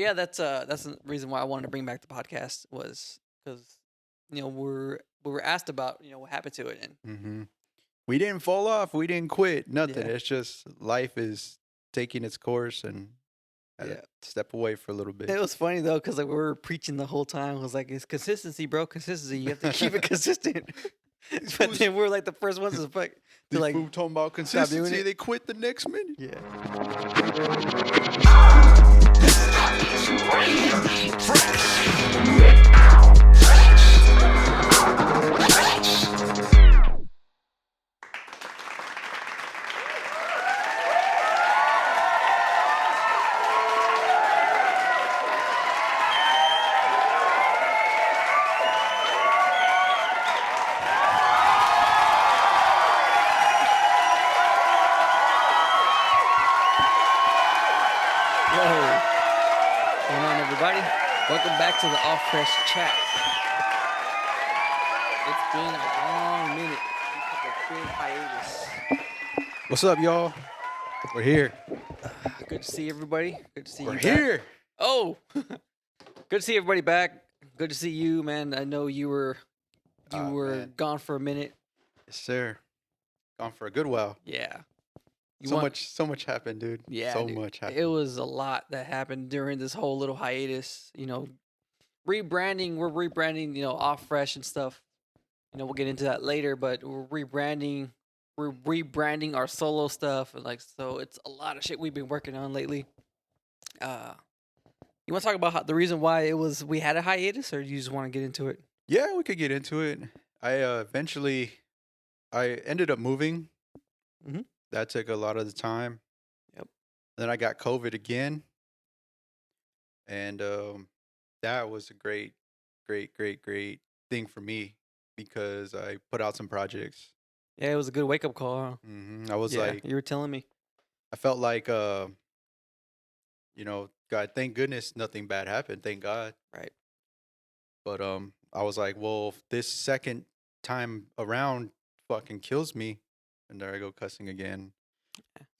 But yeah, that's the reason why I wanted to bring back the podcast was because we were asked about what happened to it, and Mm-hmm. We didn't fall off. We didn't quit. Nothing. yeah, It's just life is taking its course and had to yeah. step away for a little bit. It was funny though because like we were preaching the whole time. It was like it's consistency, bro. Consistency. You have to keep it consistent. These But fools, then we're like the first ones to these like fools talking about stop doing consistency. it. They quit the next minute. Yeah. Yo, what's going on, everybody? Welcome back to the Off Press Chat. It's been a long minute. We took a big hiatus. What's up, y'all? We're here. Good to see everybody. Good to see We're you here. back. Oh, good to see everybody back. Good to see you, man. I know you were Oh, man. gone for a minute. Yes, sir. Gone for a good while. Yeah. So much happened, dude. Yeah, So dude. much happened. It was a lot that happened during this whole little hiatus. Rebranding. We're rebranding. Off Fresh and stuff. We'll get into that later. But we're rebranding. We're rebranding our solo stuff, and so it's a lot of shit we've been working on lately. You want to talk about the reason why we had a hiatus, or do you just want to get into it? Yeah, we could get into it. Eventually I ended up moving. Mhm. That took a lot of the time. Yep. Then I got COVID again, and that was a great thing for me because I put out some projects. Yeah, it was a good wake up call. Huh? I was Yeah, like, you were telling me. I felt like, God, thank goodness nothing bad happened. Thank God. Right. But I was like, well, if this second time around fucking kills me, and there I go cussing again,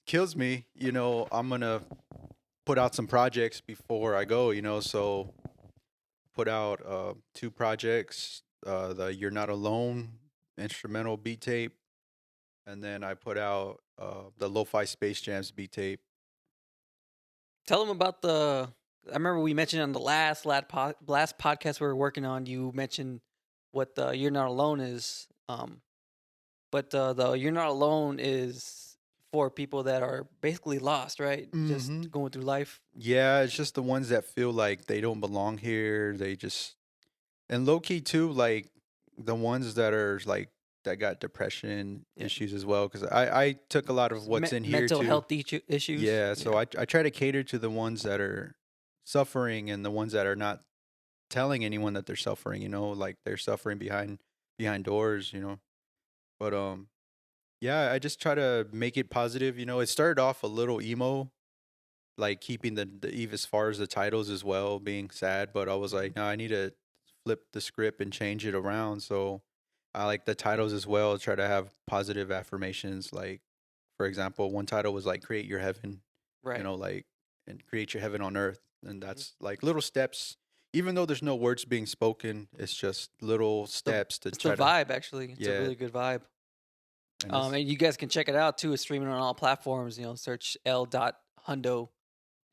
kills me, I'm gonna put out some projects before I go, so put out 2 projects, the You're Not Alone instrumental beat tape, and then I put out the Lo-Fi Space Jams beat tape. Tell them about the. I remember we mentioned on the last podcast we were working on. You mentioned what the "You're Not Alone" is. But the "You're Not Alone" is for people that are basically lost, right? Just Mhm. going through life. Yeah, it's just the ones that feel like they don't belong here. And low key too, like the ones that are like that got depression Yeah. issues as well. Because I took a lot of what's in here mental too. health issues. Yeah, so I try to cater to the ones that are suffering and the ones that are not telling anyone that they're suffering. Like they're suffering behind doors. But yeah, I just try to make it positive. It started off a little emo, like keeping the Eve as far as the titles as well being sad, but I was like, no, I need to flip the script and change it around. So I like the titles as well, try to have positive affirmations. Like, for example, one title was like create your heaven, Right. like, and create your heaven on earth. And that's like little steps. Even though there's no words being spoken, it's just little steps to It's try the vibe, actually. It's a Yeah. really good vibe. And it's- And you guys can check it out too. It's streaming on all platforms. Search l.hundo,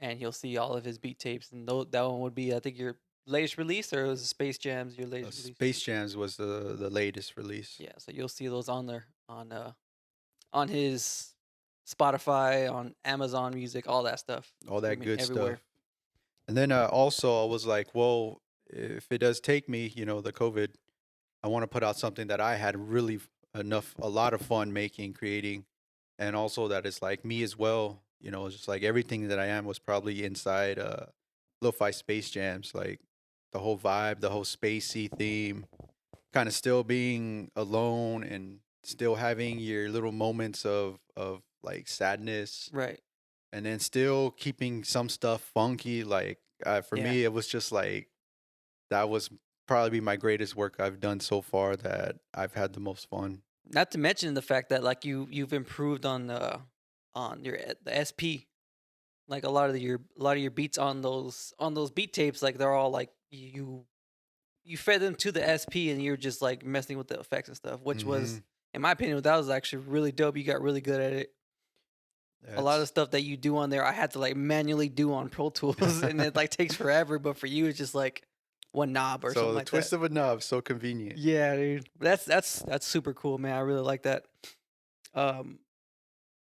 and you'll see all of his beat tapes. And that one would be, I think, your latest release, or it was Space Jams, your latest release. Space Jams was the latest release. Yeah, so you'll see those on there on his Spotify, on Amazon Music, all that stuff. All that Streaming good everywhere. stuff. And then also I was like, well, if it does take me, the COVID, I want to put out something that I had really a lot of fun making, creating, and also that it's like me as well. It's just like everything that I am was probably inside Lo-Fi Space Jams, like the whole vibe, the whole spacey theme, kind of still being alone and still having your little moments of like sadness, Right. and then still keeping some stuff funky. Like for Yeah. me, it was just like that was probably my greatest work I've done so far. That I've had the most fun. Not to mention the fact that like you've improved on your the SP. like a lot of your beats on those beat tapes, like they're all like you fed them to the SP and you're just like messing with the effects and stuff, which was, Mm-hmm. in my opinion, that was actually really dope. You got really good at it. A lot of the That's stuff that you do on there, I had to like manually do on Pro Tools, and it like takes forever. But for you, it's just like one knob or so something the like that. twist of a knob, so convenient. Yeah, dude. That's super cool, man. I really like that. Um,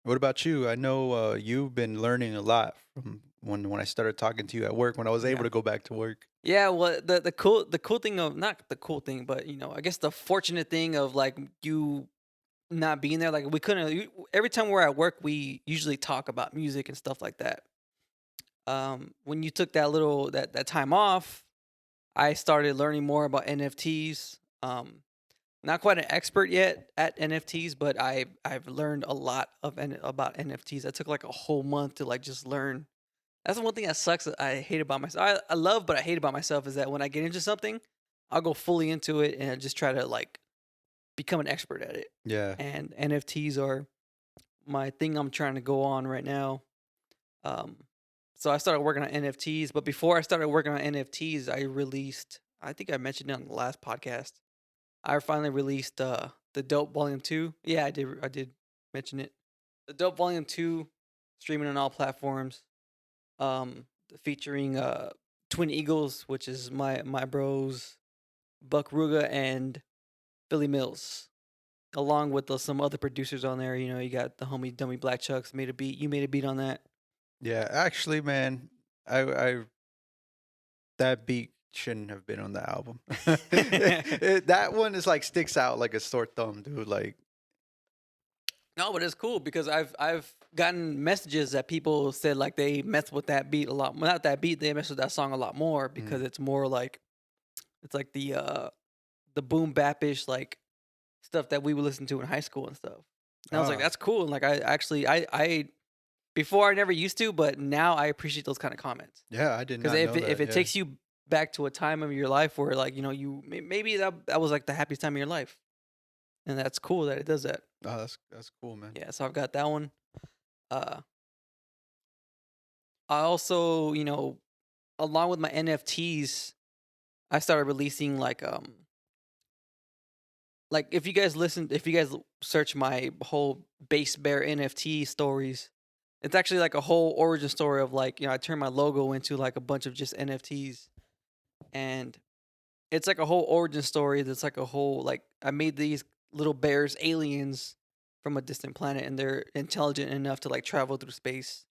What about you? I know you've been learning a lot from when I started talking to you at work when I was able yeah. to go back to work. Yeah, well, the cool thing of, not the cool thing, but I guess the fortunate thing of like you not being there, like we couldn't. Every time we're at work, we usually talk about music and stuff like that. When you took that time off, I started learning more about NFTs. Not quite an expert yet at NFTs, but I've learned a lot about NFTs. I took like a whole month to like just learn. That's the one thing that sucks. That I hate about myself. I love, but I hate about myself is that when I get into something, I'll go fully into it and I just try to like become an expert at it. Yeah. And NFTs are my thing I'm trying to go on right now. Um, so I started working on NFTs, but before I started working on NFTs, I released. I think I mentioned it on the last podcast. I finally released the Dope Volume 2. Yeah, I did mention it. The Dope Volume 2, streaming on all platforms. Featuring Twin Eagles, which is my bros Buck Ruga and Billy Mills, along with some other producers on there. You got the homie Dummy Black Chucks made a beat. You made a beat on that. Yeah, actually, man, I that beat shouldn't have been on the album. That one is like sticks out like a sore thumb, dude. Like, No, but it's cool because I've gotten messages that people said like they mess with that beat a lot. Well, not that beat, they mess with that song a lot more because mm, it's more like it's like the boom bapish like stuff that we would listen to in high school and stuff. And I was like, ah, that's cool. And like I actually I before I never used to, but now I appreciate those kind of comments yeah, I did because not know if that. it Yeah, takes you back to a time of your life where like maybe that was like the happiest time of your life, and that's cool that it does that. oh, that's cool, man. Yeah, so I've got that one. Uh, I also, along with my NFTs, I started releasing like if you guys search my whole base bear NFT stories, it's actually like a whole origin story of like, I turned my logo into like a bunch of just NFTs, and it's like a whole origin story that's like a whole like I made these little bears aliens from a distant planet, and they're intelligent enough to like travel through space.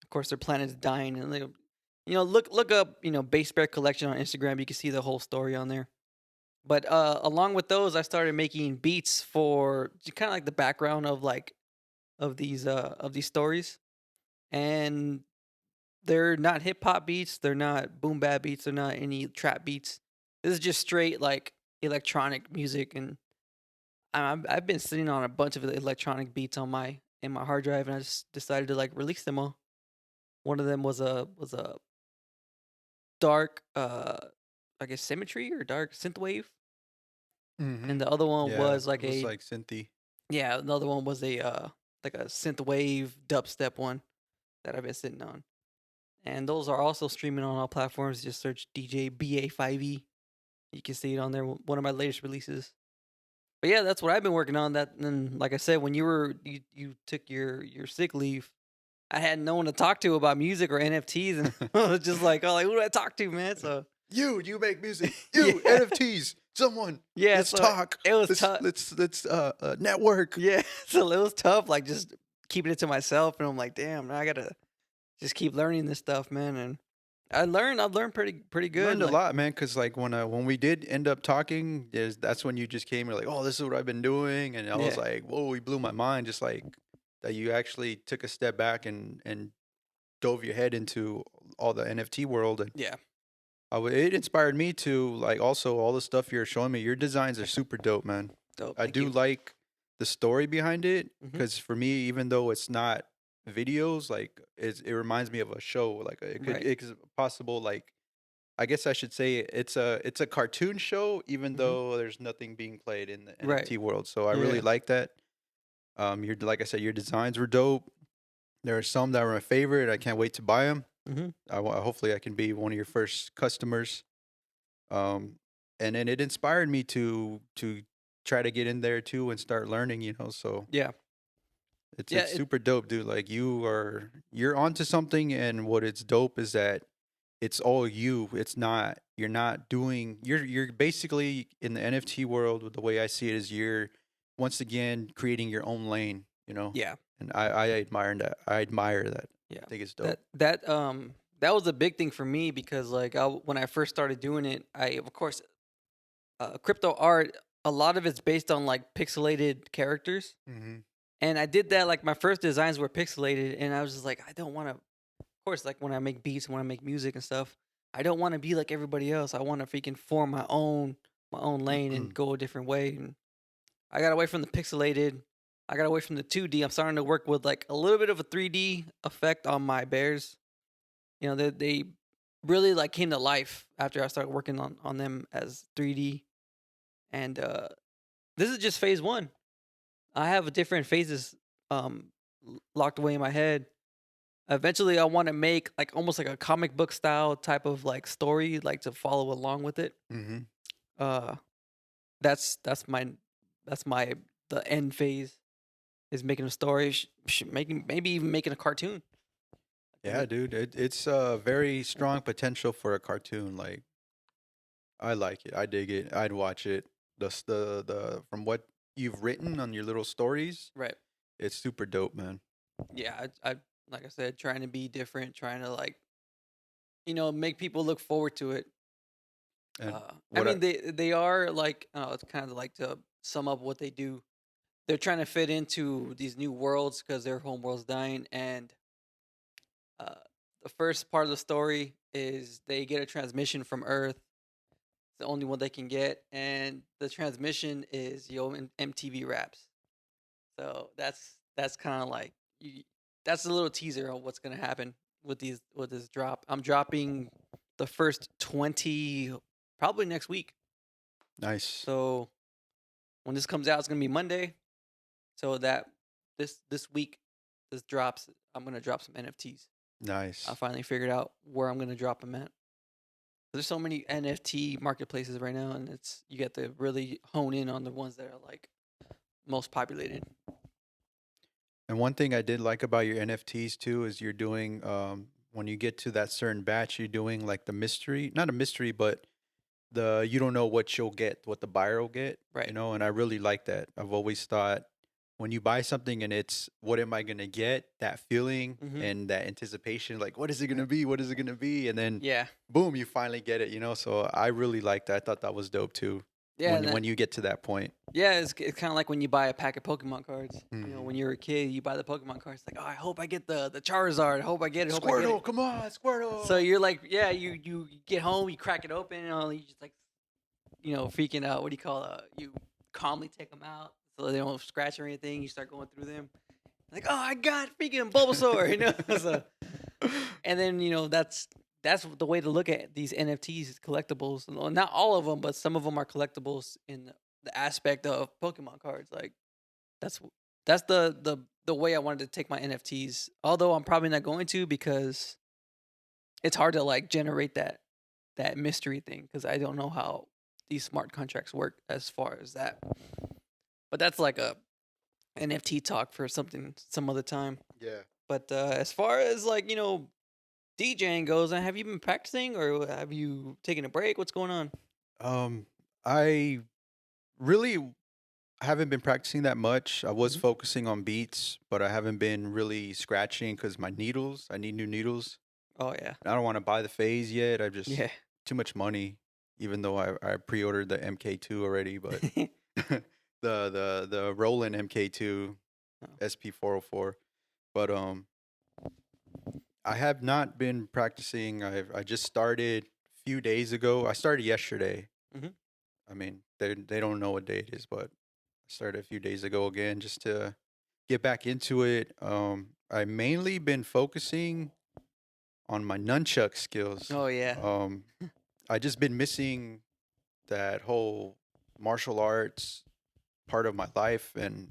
Of course, their planet's dying, and they, look up base bear collection on Instagram. You can see the whole story on there. But along with those, I started making beats for kind of like the background of like of these stories, and they're not hip hop beats, they're not boom bap beats, they're not any trap beats. This is just straight like electronic music, and I've been sitting on a bunch of electronic beats on my in my hard drive, and I just decided to like release them all. One of them was a dark, I guess symmetry or dark synthwave, Mm-hmm. and the other one Yeah, was like it was a like synthy. yeah, another one was a like a synthwave dubstep one that I've been sitting on. And those are also streaming on all platforms. Just search DJ BA5E. You can see it on there. One of my latest releases. But yeah, that's what I've been working on. That, and like I said, when you took your sick leave, I had no one to talk to about music or NFTs, and I was just like, oh, like who do I talk to, man? So You make music. You yeah, NFTs. Someone. yeah. Let's So talk. it was Let's tough. network. Yeah, so it was tough. Like just keeping it to myself, and I'm like, damn, now I gotta just keep learning this stuff, man. And I've learned pretty You good. learned a Like, lot, man. Because like when we did end up talking, that's when you just came. You're like, oh, this is what I've been doing, and I was yeah, like, whoa, you blew my mind. Just like that, you actually took a step back and dove your head into all the NFT world, and yeah, it inspired me to like also all the stuff you're showing me. Your designs are super dope, man. dope. I Thank do you. like the story behind it Hmm. because for me, even though it's not videos, like it reminds me of a show. Like Right. it's possible. Like I guess I should say it's a cartoon show, even Hmm. though there's nothing being played in the Right. NFT world. So I really Yeah. like that. Like I said, your designs were dope. There are some that are my favorite. I can't wait to buy them. Mm-hmm. Hopefully I can be one of your first customers. Um, and then it inspired me to try to get in there too and start learning. So Yeah, yeah, it's super dope, dude. Like you're onto something, and what it's dope is that it's all you. It's not you're not doing you're basically in the NFT world. The way I see it is you're once again creating your own lane. yeah, And I admire that. I admire that. yeah. I think it's dope. That was a big thing for me because like when I first started doing it, I of course crypto art. A lot of it's based on like pixelated characters, Mm-hmm. and I did that. Like my first designs were pixelated, and I was just like, I don't want to. Of course, like when I make beats and when I make music and stuff, I don't want to be like everybody else. I want to freaking form my own lane and go a different way. And I got away from the pixelated. I got away from the 2D. I'm starting to work with like a little bit of a 3D effect on my bears. They really like came to life after I started working on them as 3D. And this is just phase one. I have different phases um locked away in my head. Eventually, I want to make like almost like a comic book style type of like story, like to follow along with it. Mm-hmm. Uh, that's my the end phase is making a story, making maybe even making a cartoon. Yeah, dude. It's very strong potential for a cartoon. Like I like it. I dig it. I'd watch it. The from what you've written on your little stories, Right. it's super dope, man. Yeah. I like I said, trying to be different, trying to like make people look forward to it. And I what I mean, they are like it's kind of like to sum up what they do. They're trying to fit into these new worlds because their home world's dying, and uh, the first part of the story is they get a transmission from Earth. It's the only one they can get, and the transmission is MTV Raps. So that's kind of like that's a little teaser on what's gonna happen with this drop. I'm dropping the first 20 probably next week. nice, So when this comes out, it's gonna be Monday. So that this week this drops, I'm gonna drop some NFTs. I nice. finally figured out where I'm gonna drop them at. There's so many NFT marketplaces right now, and it's you get to really hone in on the ones that are like most populated. And one thing I did like about your NFTs too is you're doing when you get to that certain batch, you're doing like the mystery, not a mystery, but the you don't know what you'll get, what the buyer will get, Right. and I really like that. I've always thought when you buy something and it's what am I gonna get, that feeling Mm-hmm. and that anticipation, like what is it gonna be? What is it gonna be? And then Yeah. boom, you finally get it. So I really liked that. I thought that was dope too. Yeah. When you get to that point. Yeah. It's kind of like when you buy a pack of Pokemon cards. Hmm. When you're a kid, you buy the Pokemon cards. Like, oh, I hope I get the Charizard. I hope I get it. Hope I get it. Squirtle, come on, So Squirtle. you're like, yeah, you get home, you crack it open, and you just like, freaking out. What do you call it? You calmly take them out so they don't scratch or anything. You start going through them. Like, oh, I got freaking Bulbasaur, so, and then that's the way to look at these NFTs collectibles. Well, not all of them, but some of them are collectibles in the aspect of Pokemon cards. Like that's that's the way I wanted to take my NFTs. Although I'm probably not going to because it's hard to like generate that mystery thing because I don't know how these smart contracts work as far as that. But that's like a NFT talk for something some other time. Yeah. But as far as like DJing goes, have you been practicing or have you taken a break? What's going on? I really haven't been practicing that much. I was Hmm. focusing on beats, but I haven't been really scratching because my needles. I need new needles. Oh yeah, I don't want to buy the phase yet. I just yeah. too much money. Even though I pre-ordered the MK2 already, but the Roland MK2 Oh. SP404. But I have not been practicing. I just started a few days ago. I started yesterday. Hmm. I mean, they don't know what day it is, but I started a few days ago again just to get back into it. I mainly been focusing on my nunchuck skills. Oh yeah. Um, I just been missing that whole martial arts part of my life, and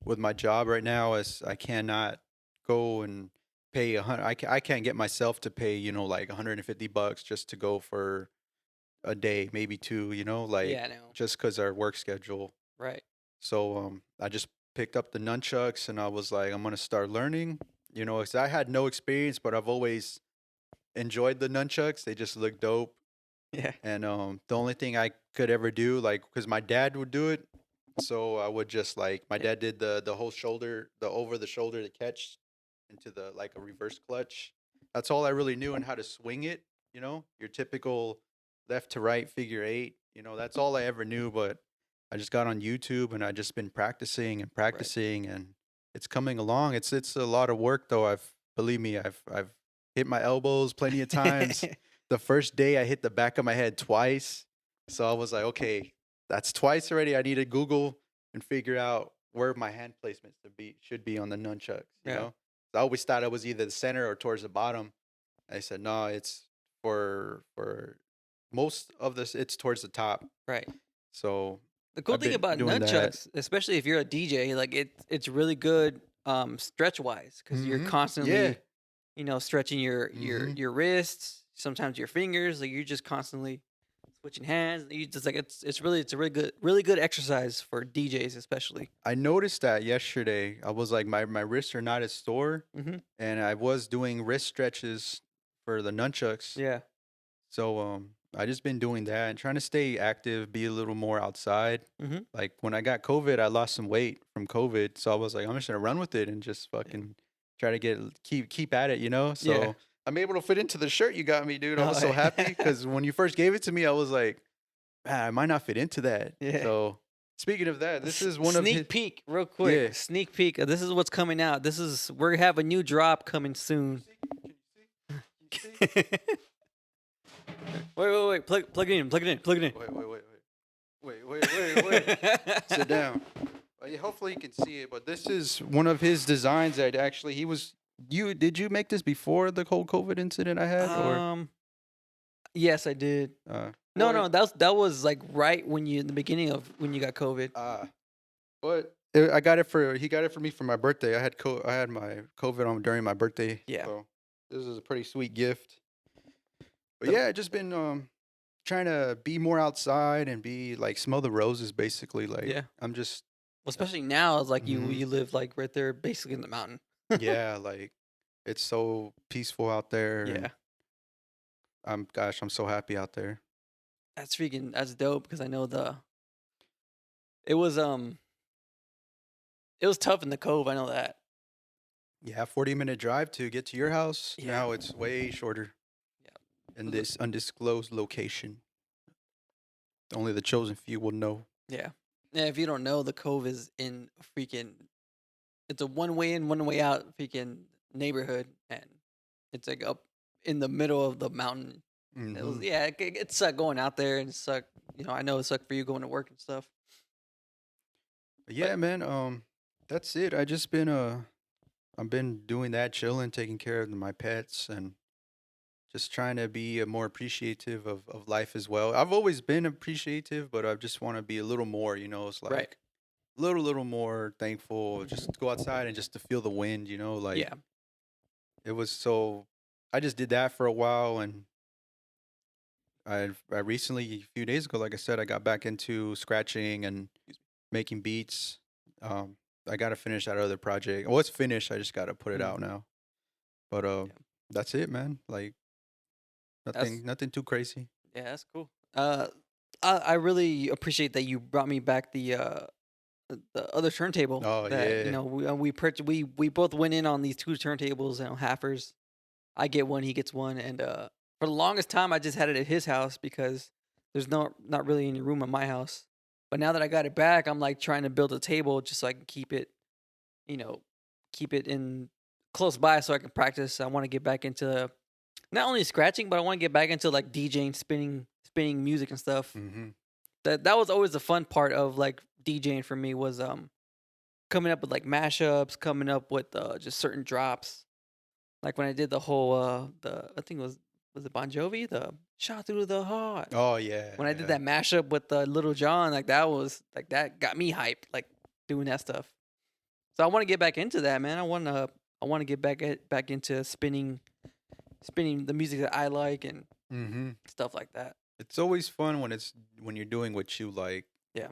with my job right now, as I cannot go and pay I can't get myself to pay, like $150 just to go for a day, maybe two, like Yeah, I know. just because our work schedule. Right. So I just picked up the nunchucks and I was like, I'm gonna start learning. 'Cause I had no experience, but I've always enjoyed the nunchucks. They just look dope. Yeah. And the only thing I could ever do, like, because my dad would do it, so I would just like my Yeah. dad did the whole shoulder, the over the shoulder to catch into the like a reverse clutch. That's all I really knew and how to swing it. Your typical left to right figure eight. That's all I ever knew. But I just got on YouTube and I just been practicing and Right. practicing, and it's coming along. It's a lot of work though. Believe me, I've hit my elbows plenty of times. The first day I hit the back of my head twice. So I was like, okay, that's twice already. I need to Google and figure out where my hand placements should be on the nunchucks, Yeah. I always thought it was either the center or towards the bottom. I said, no, it's for most of this, it's towards the top. Right. So The cool I've thing been about doing that. nunchucks, especially if you're a DJ, like it's really good stretch wise because you're Yeah. constantly, stretching your hmm your wrists, sometimes your fingers, like you're just constantly switching hands. You just like it's a really good exercise for DJs especially. I noticed that yesterday. I was like, my wrists are not as sore, Mm-hmm. and I was doing wrist stretches for the nunchucks. Yeah. So I just been doing that and trying to stay active, be a little more outside. Mm-hmm. Like when I got COVID, I lost some weight from COVID, so I was like, I'm just gonna run with it and just Yeah. fucking try to keep at it. Yeah. So I'm able to fit into the shirt you got me, dude. I was Oh, so happy yeah. because when you first gave it to me, I was like, man, I might not fit into that. Yeah. So speaking of that, this is one of his. Sneak peek, real quick. Yeah. Sneak peek. This is what's coming out. We have a new drop coming soon. Can you see? wait, wait. Plug it in. Plug it in. Plug it in. Wait. Sit down. Yeah, hopefully you can see it, but this is one of his designs that actually he was. Did you make this before the whole COVID incident I had, or Yes, I did. uh, No, well, no, that was like right when you in the beginning of when you got COVID. but I got it for he got it for me for my birthday. I had my COVID on during my birthday, Yeah. so this is a pretty sweet gift. But The- yeah, I just been trying to be more outside and be like smell the roses, basically. Like Yeah. I'm just Well, especially now, it's like Mhm. you live like right there, basically in the mountain. yeah, like it's so peaceful out there, Yeah. and I'm so happy out there. That's dope because I know it was it was tough in the cove. I know that. Yeah, 40-minute drive to get to your house. Yeah. Now it's way shorter Yeah. in Was it- this undisclosed location. Only the chosen few will know. Yeah. Yeah. If you don't know, the cove is in a freaking. It's a one way in, one way out freaking neighborhood, and it's like up in the middle of the mountain. It was Mhm. yeah. It sucked going out there, and it sucked. I know it sucked for you going to work and stuff. But But yeah, man. That's it. I've been doing that, chilling, taking care of my pets, and just trying to be more appreciative of life as well. I've always been appreciative, but I just want to be a little more. It's right. like little more thankful. Just to go outside and just to feel the wind. Like Yeah. it was so. I just did that for a while, and I recently, a few days ago, like I said, I got back into scratching and making beats. Um, I got to finish that other project. Well, it's finished. I just got to put it out Mhm. now. But Yeah. that's it, man. Like That's nothing too crazy. yeah. That's cool. I really appreciate that you brought me back the other turntable Oh that yeah. we both went in on these two turntables, halfers. I get one, he gets one, and for the longest time I just had it at his house because there's not really any room in my house. But now that I got it back, I'm like trying to build a table just so I can you know, keep it in close by so I can practice. I want to get back into not only scratching, but I want to get back into like DJing, spinning music and stuff. Mm-hmm. That was always the fun part of like DJing for me was coming up with like mashups, coming up with just certain drops. Like when I did the whole I think it was it Bon Jovi, the shot through the heart. Oh yeah. When I did Yeah. that mashup with Little John, like that got me hyped, like doing that stuff. So I want to get back into that, man. I want to I want to get back into spinning the music that I like and Mm-hmm. stuff like that. It's always fun when you're doing what you like. Yeah.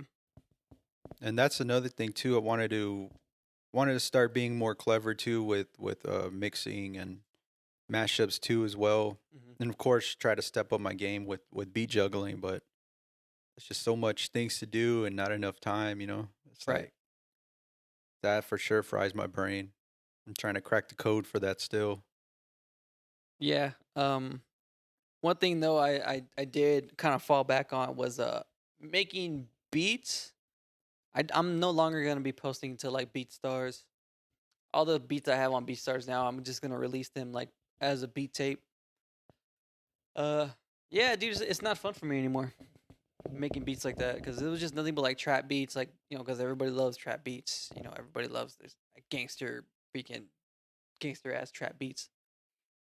And that's another thing too. I wanted to start being more clever too with mixing and mashups too as well. Hmm. And of course, try to step up my game with beat juggling. But it's just so much things to do and not enough time. It's Right. like that for sure fries my brain. I'm trying to crack the code for that still. Yeah. One thing though, I did kind of fall back on was making beats. I'm no longer gonna be posting to like BeatStars. All the beats I have on BeatStars now, I'm just gonna release them like as a beat tape. Uh, yeah, dude, it's not fun for me anymore making beats like that because it was just nothing but like trap beats, like because everybody loves trap beats. Everybody loves this like, freaking gangster ass trap beats,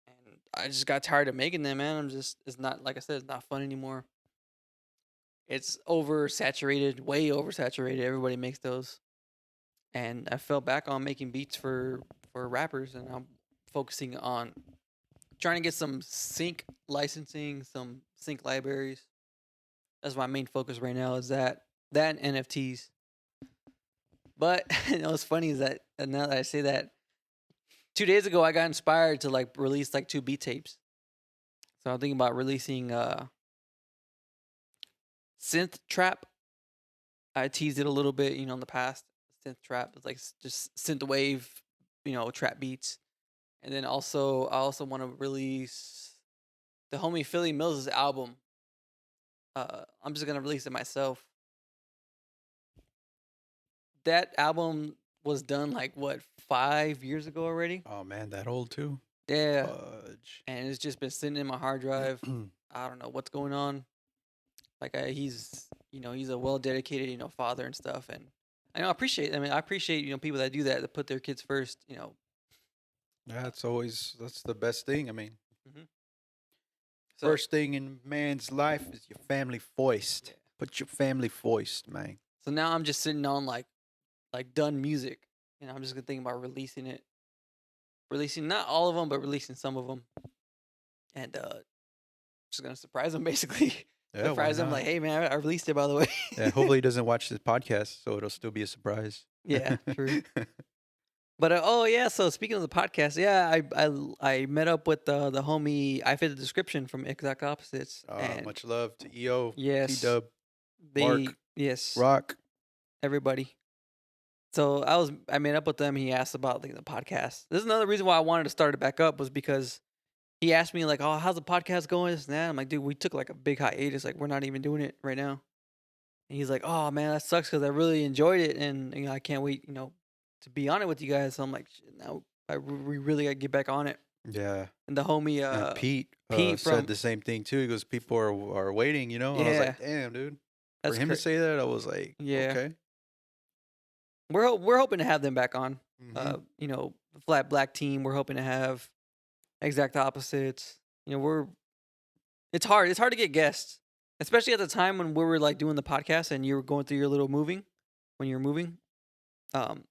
and I just got tired of making them, man. It's not like I said, it's not fun anymore. It's oversaturated, way oversaturated. Everybody makes those, and I fell back on making beats for rappers, and I'm focusing on trying to get some sync licensing, some sync libraries. That's my main focus right now. Is that and NFTs. But what's funny is that now that I say that, 2 days ago I got inspired to like release like two beat tapes. So I'm thinking about releasing synth trap. I teased it a little bit, in the past. Synth trap is like just synth wave, trap beats. And then I also want to release the homie Philly Mills' album. I'm just gonna release it myself. That album was done like what 5 years ago already. Oh man, that old too. Yeah, Fudge. and it's just been sitting in my hard drive. I don't know what's going on. Like he's a well dedicated father and stuff, and I appreciate. I mean, I appreciate people that do that put their kids first. That's the best thing. I mean, Hmm. So first thing in man's life is your family first. yeah. Put your family first, man. So now I'm just sitting on like done music, and I'm just gonna think about releasing it, releasing not all of them, but releasing some of them, and just gonna surprise them basically. Yeah, why Surprise them not? like, hey man, I released it by the way. Yeah, hopefully he doesn't watch this podcast, so it'll still be a surprise. Yeah, true. But oh yeah, so speaking of the podcast, yeah, I met up with the homie. I fit the description from Exact Opposites, and Much love to EO, T yes, Dub, they Mark, yes Rock. everybody. So I met up with them. He asked about the podcast. This is another reason why I wanted to start it back up was because he asked me like, "Oh, how's the podcast going?" This and that. I'm like, "Dude, we took like a big hiatus. Like, we're not even doing it right now." And he's like, "Oh man, that sucks because I really enjoyed it, and I can't wait, to be on it with you guys." So I'm like, "Shit, now we really got to get back on it." Yeah. And the homie, And Pete Pete said from the same thing too. He goes, "People are waiting," I was yeah, like, "Damn, dude." For that's him to crazy. say that, I was like, Yeah, "Okay." we're hoping to have them back on. Mm-hmm. The Flat Black team. We're hoping to have Exact Opposites. We're it's hard to get guests, especially at the time when we were like doing the podcast and you were going through your little moving when you were moving. Um,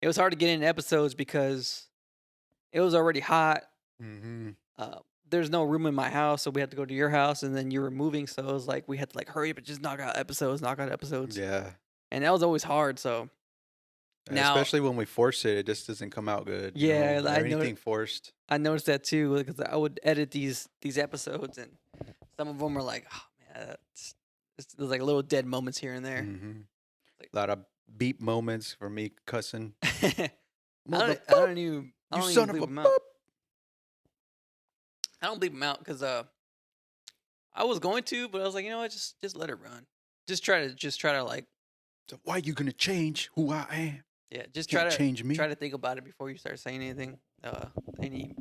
it was hard to get in episodes because it was already hot. Mm-hmm. Uh, there's no room in my house, so we had to go to your house, and then you were moving, so it was like we had to like hurry up and just knock out episodes, Yeah. and that was always hard. So now, Especially when we force it, it just doesn't come out good. yeah, Or anything forced. I noticed that too because I would edit these episodes, and some of them are like, oh man, there's like little dead moments here and there. Mm-hmm. Like, A lot of beep moments for me cussing. I Mother don't, I boop, don't even I you don't even son of bleep a them out. boop. I don't bleep them out because I was going to, but I was like, you know what, just let it run. Just try to like So why you gonna change who I am? yeah, just Can't change me. try to think about it before you start saying anything. Any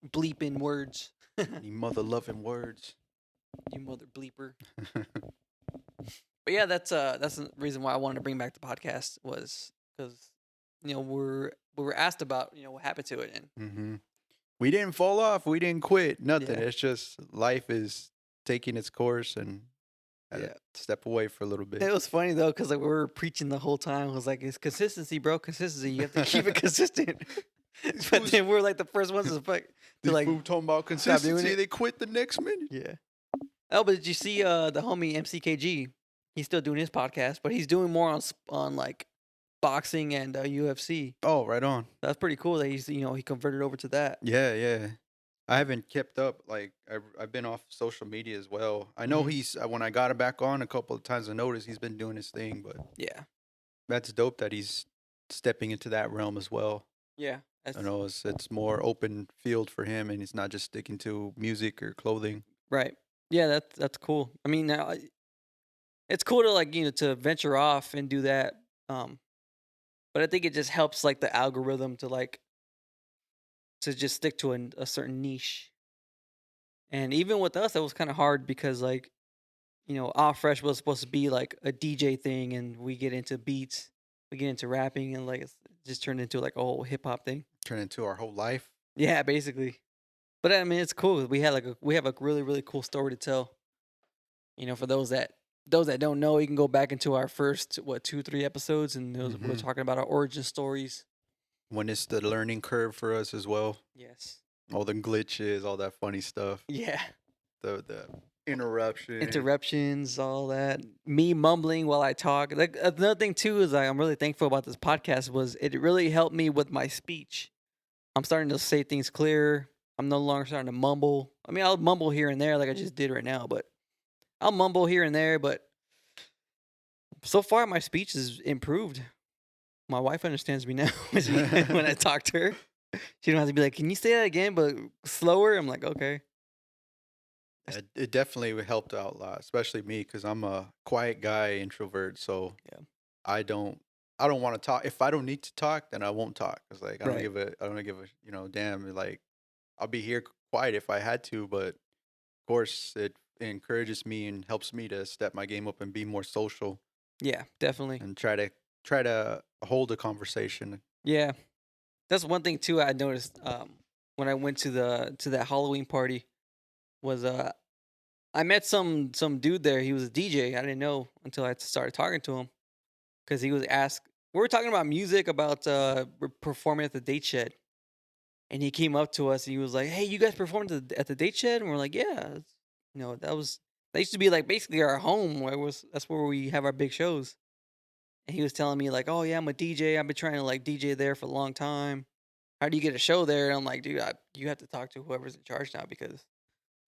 bleeping words. Any mother loving words. You mother bleeper. But yeah, that's the reason why I wanted to bring back the podcast was because we were asked about what happened to it, and Mm-hmm. We didn't fall off. We didn't quit. Nothing. yeah, It's just life is taking its course and had yeah. to step away for a little bit. It was funny though because like we were preaching the whole time. It was like it's consistency, bro. Consistency. You have to keep it consistent. These But fools, then we're like the first ones to these like fools talking about stop doing consistency. it. They quit the next minute. Yeah. Oh, but did you see the homie MCKG? He's still doing his podcast, but he's doing more on like boxing and UFC. Oh, right on. That's pretty cool that he's he converted over to that. Yeah, yeah. I haven't kept up. Like I've been off social media as well. I know Mhm. he's when I got it back on a couple of times. I noticed he's been doing his thing, but Yeah. that's dope that he's stepping into that realm as well. Yeah. I That's know it's more open field for him, and he's not just sticking to music or clothing. right. Yeah, that's cool. I mean, now it's cool to like to venture off and do that. Um, but I think it just helps like the algorithm to just stick to a certain niche. And even with us, that was kind of hard because like Off Fresh was supposed to be like a DJ thing, and we get into beats, we get into rapping, and like it just turned into like a whole hip hop thing. Turn into our whole life. Yeah, basically. But I mean, it's cool. We have a really really cool story to tell. For those that don't know, you can go back into our first 2-3 episodes, and we're Hmm. talking about our origin stories. When it's the learning curve for us as well. Yes. All the glitches, all that funny stuff. Yeah. The interruption. Interruptions, all that. Me mumbling while I talk. Like another thing too is I'm really thankful about this podcast was it really helped me with my speech. I'm starting to say things clearer. I'm no longer starting to mumble. I mean, I'll mumble here and there like I just did right now, but I'll mumble here and there. But so far, my speech has improved. My wife understands me now when I talk to her. She don't have to be like, "Can you say that again, but slower?" I'm like, "Okay." It definitely helped out a lot, especially me because I'm a quiet guy, introvert. So Yeah. I don't I don't want to talk. If I don't need to talk, then I won't talk. It's like Right. I don't give a damn. Like I'll be here quiet if I had to, but of course it encourages me and helps me to step my game up and be more social Yeah. Definitely. and try to hold a conversation. Yeah. That's one thing too I noticed when I went to that Halloween party was I met some dude there. He was a DJ. I didn't know until I started talking to him because he was asked. We were talking about music, about performing at the date shed, and he came up to us and he was like, "Hey, you guys performed at the date shed?" And we're like, "Yeah." That used to be like basically our home. That's where we have our big shows. And he was telling me like, "Oh yeah, I'm a DJ. I've been trying to like DJ there for a long time. How do you get a show there?" And I'm like, "Dude, you have to talk to whoever's in charge now because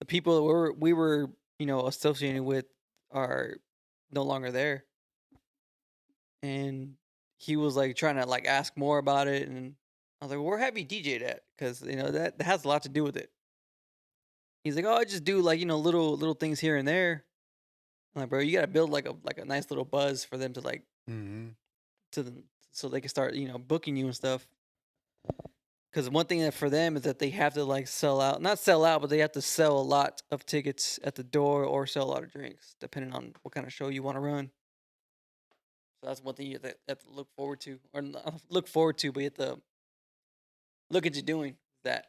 the people that we were associated with are no longer there." And he was like trying to like ask more about it, and I was like, well, "Where have you DJ'd at? Because that has a lot to do with it." He's like, "Oh, I just do like little things here and there." I'm like, "Bro, you gotta build like a nice little buzz for them to like Hmm. to them so they can start booking you and stuff." Because one thing that for them is that they have to like sell out, not sell out, but they have to sell a lot of tickets at the door or sell a lot of drinks, depending on what kind of show you want to run. So that's one thing you have to look forward to, or not look forward to, but you have to look into doing that.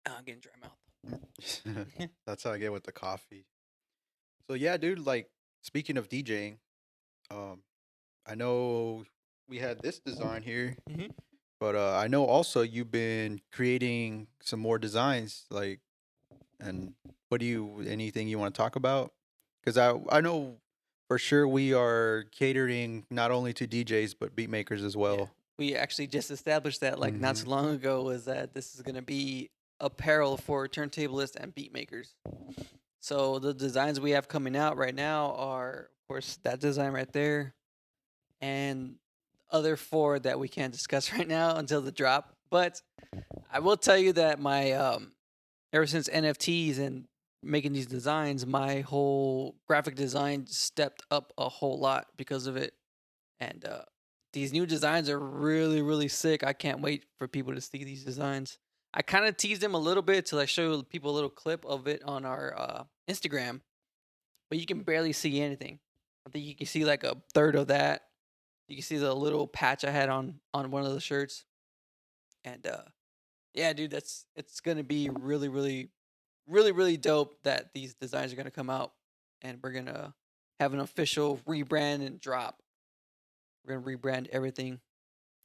Oh, I'm getting dry mouth. That's how I get with the coffee. So yeah, dude. Like speaking of DJing, um, I know we had this design here, Hmm. but I know also you've been creating some more designs. Like, and what do you anything you want to talk about? Because I know for sure we are catering not only to DJs but beat makers as Yeah, well. we actually just established that like not Mm-hmm. too long ago was that this is gonna be apparel for turntablists and beat makers. So the designs we have coming out right now are, of course, that design right there, and other four that we can't discuss right now until the drop. But I will tell you that my ever since NFTs and making these designs, my whole graphic design stepped up a whole lot because of it. And these new designs are really, really sick. I can't wait for people to see these designs. I kind of teased them a little bit till I show people a little clip of it on our Instagram, but you can barely see anything. I think you can see like a third of that. You can see the little patch I had on one of the shirts, and yeah, dude, it's gonna be really, really, really, really dope that these designs are gonna come out, and we're gonna have an official rebrand and drop. We're gonna rebrand everything.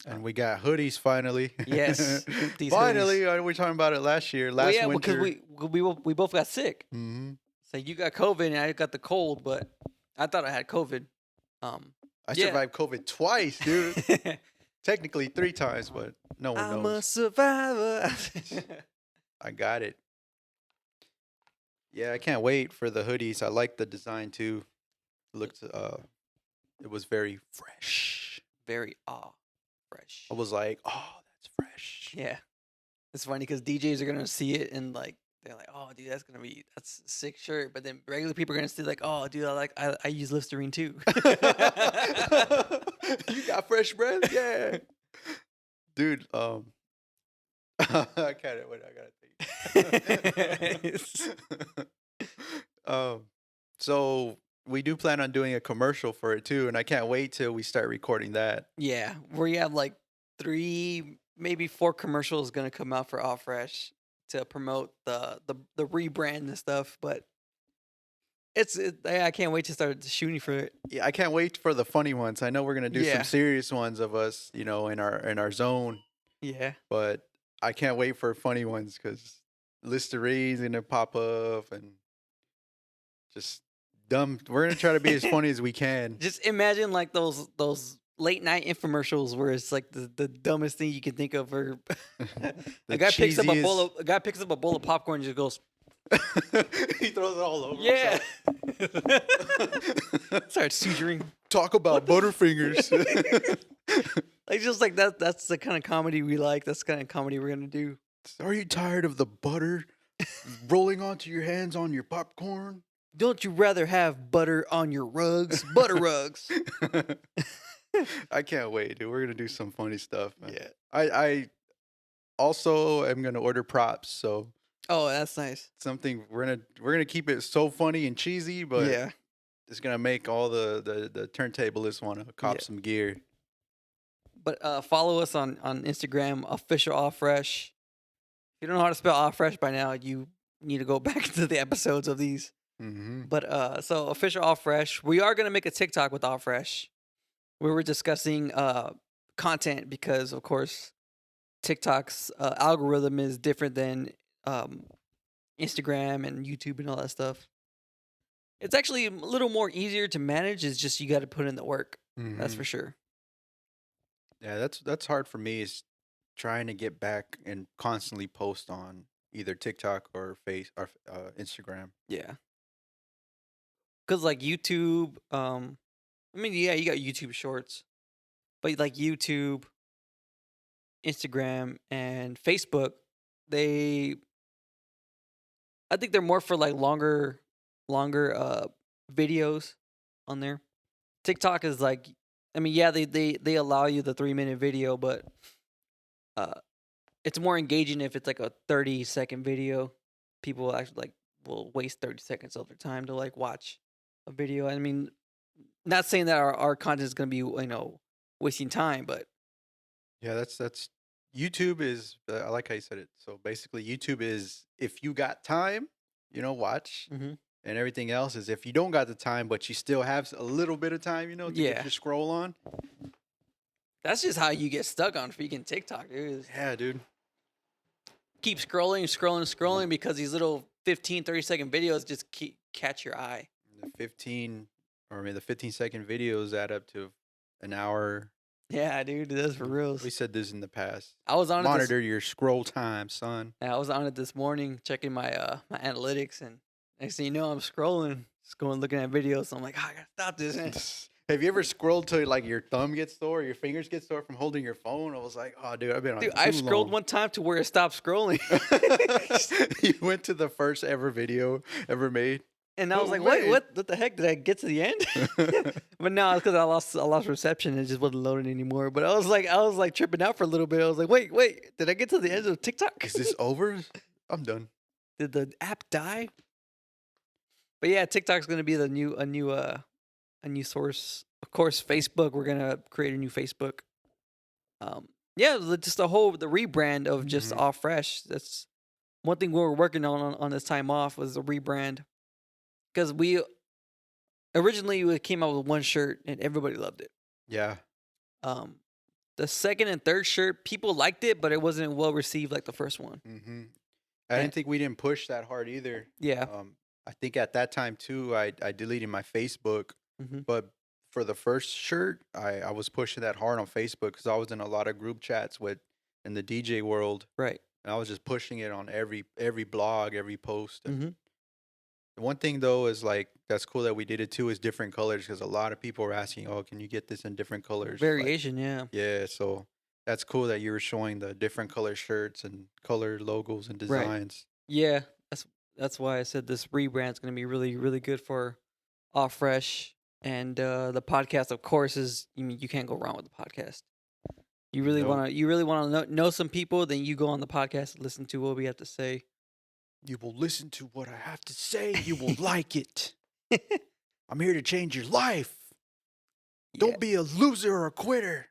And we got hoodies finally. Yes, these hoodies. Finally, we were talking about it last year, Well, last yeah, because winter. we both got sick. Hmm. So you got COVID and I got the cold, but I thought I had COVID. Um, I yeah. survived COVID twice, dude. Technically 3 times, but no one I'm a knows. survivor. I got it. Yeah, I can't wait for the hoodies. I like the design too. Looked it was very fresh. Very fresh. I was like, "Oh, that's fresh." Yeah, it's funny because DJs are gonna see it and like they're like, "Oh, dude, that's a sick shirt." But then regular people are gonna see like, "Oh, dude, I use Listerine too." You got fresh breath? Yeah. Dude, I can't wait, I gotta think. um so we do plan on doing a commercial for it too, and I can't wait till we start recording that. Yeah, we have like 3, maybe 4 commercials gonna come out for All Fresh to promote the rebrand and stuff. But I can't wait to start shooting for it. Yeah, I can't wait for the funny ones. I know we're gonna do some Yeah, serious ones of us, in our zone, yeah. but I can't wait for funny ones because Listerine's gonna pop up and just dumb. We're gonna try to be as funny as we can. Just imagine like those late night infomercials where it's like the dumbest thing you can think of. Or The cheesiest. a guy picks up a bowl of popcorn and just goes, He throws it all over yeah. himself. Starts seizuring. Talk about Butterfingers. Like just like that. That's the kind of comedy we like. That's the kind of comedy we're gonna do. Are you tired of the butter rolling onto your hands on your popcorn? Don't you rather have butter on your rugs? Butter rugs. I can't wait, dude. We're gonna do some funny stuff, man. Yeah. I also am gonna order props, so Oh, that's nice. something we're gonna keep it so funny and cheesy, but Yeah. it's gonna make all the turntablists want to cop Yeah. some gear. But follow us on Instagram, official All Fresh. If you don't know how to spell All Fresh by now, you need to go back to the episodes of these. Mm-hmm. But so official All Fresh. We are gonna make a TikTok with All Fresh. We were discussing content because of course TikTok's algorithm is different than um, Instagram and YouTube and all that stuff. It's actually a little more easier to manage. It's just you got to put in the work. That's for sure. Yeah, that's hard for me. Is trying to get back and constantly post on either TikTok or Instagram. Yeah. Because like YouTube, I mean, yeah, you got YouTube Shorts, but like YouTube, Instagram, and Facebook, they, I think they're more for like longer videos on there. TikTok is like, I mean, yeah, they allow you the 3-minute video, but uh, it's more engaging if it's like a 30-second video. People actually like will waste 30 seconds of their time to like watch a video. I mean, not saying that our content is gonna be wasting time, but Yeah, that's YouTube is. I like how you said it. So basically, YouTube is if you got time, watch, Mhm. and everything else is if you don't got the time, but you still have a little bit of time, to Yeah. get your scroll on. That's just how you get stuck on freaking TikTok, dude. Yeah, dude. Keep scrolling because these little 15, 30-second videos just keep catch your eye. The 15-second videos add up to an hour. Yeah, dude, that's for real. We said this in the past. I was on Monitor your scroll time, son. I was on it this morning checking my my analytics, and next thing you know, I'm scrolling, just going looking at videos. So I'm like, I gotta stop this. Have you ever scrolled till like your thumb gets sore, or your fingers get sore from holding your phone? I was like, oh, dude, I've been on. Dude, too I've scrolled long. one time to where it stopped scrolling. You went to the first ever video ever made, And I was Oh, like, wait. what the heck? Did I get to the end? But no, it's because I lost reception and it just wasn't loading anymore. But I was like tripping out for a little bit. I was like, wait, did I get to the end of TikTok? Is this over? I'm done. Did the app die? But yeah, TikTok's gonna be a new source. Of course, Facebook, we're gonna create a new Facebook. Yeah, just the rebrand of just Mhm. All Fresh. That's one thing we were working on this time off was the rebrand. Because originally we came out with one shirt and everybody loved it. Yeah. Um, the second and third shirt, people liked it, but it wasn't well received like the first one. Mm-hmm. I And didn't think we didn't push that hard either. yeah. I think at that time too, I deleted my Facebook, Hmm. but for the first shirt, I was pushing that hard on Facebook because I was in a lot of group chats with in the DJ world, Right. and I was just pushing it on every blog, every post. And Hmm. the one thing though is like that's cool that we did it too is different colors because a lot of people were asking, "Oh, can you get this in different colors?" Like, Variation, yeah. yeah, so that's cool that you were showing the different color shirts and color logos and Right. designs. Yeah. That's why I said this rebrand's gonna be really, really good for All Fresh. And the podcast, of course, is you can't go wrong with the podcast. Nope. You really wanna know some people, then you go on the podcast and listen to what we have to say. You will listen to what I have to say. You will like it. I'm here to change your life. Yeah. Don't be a loser or a quitter.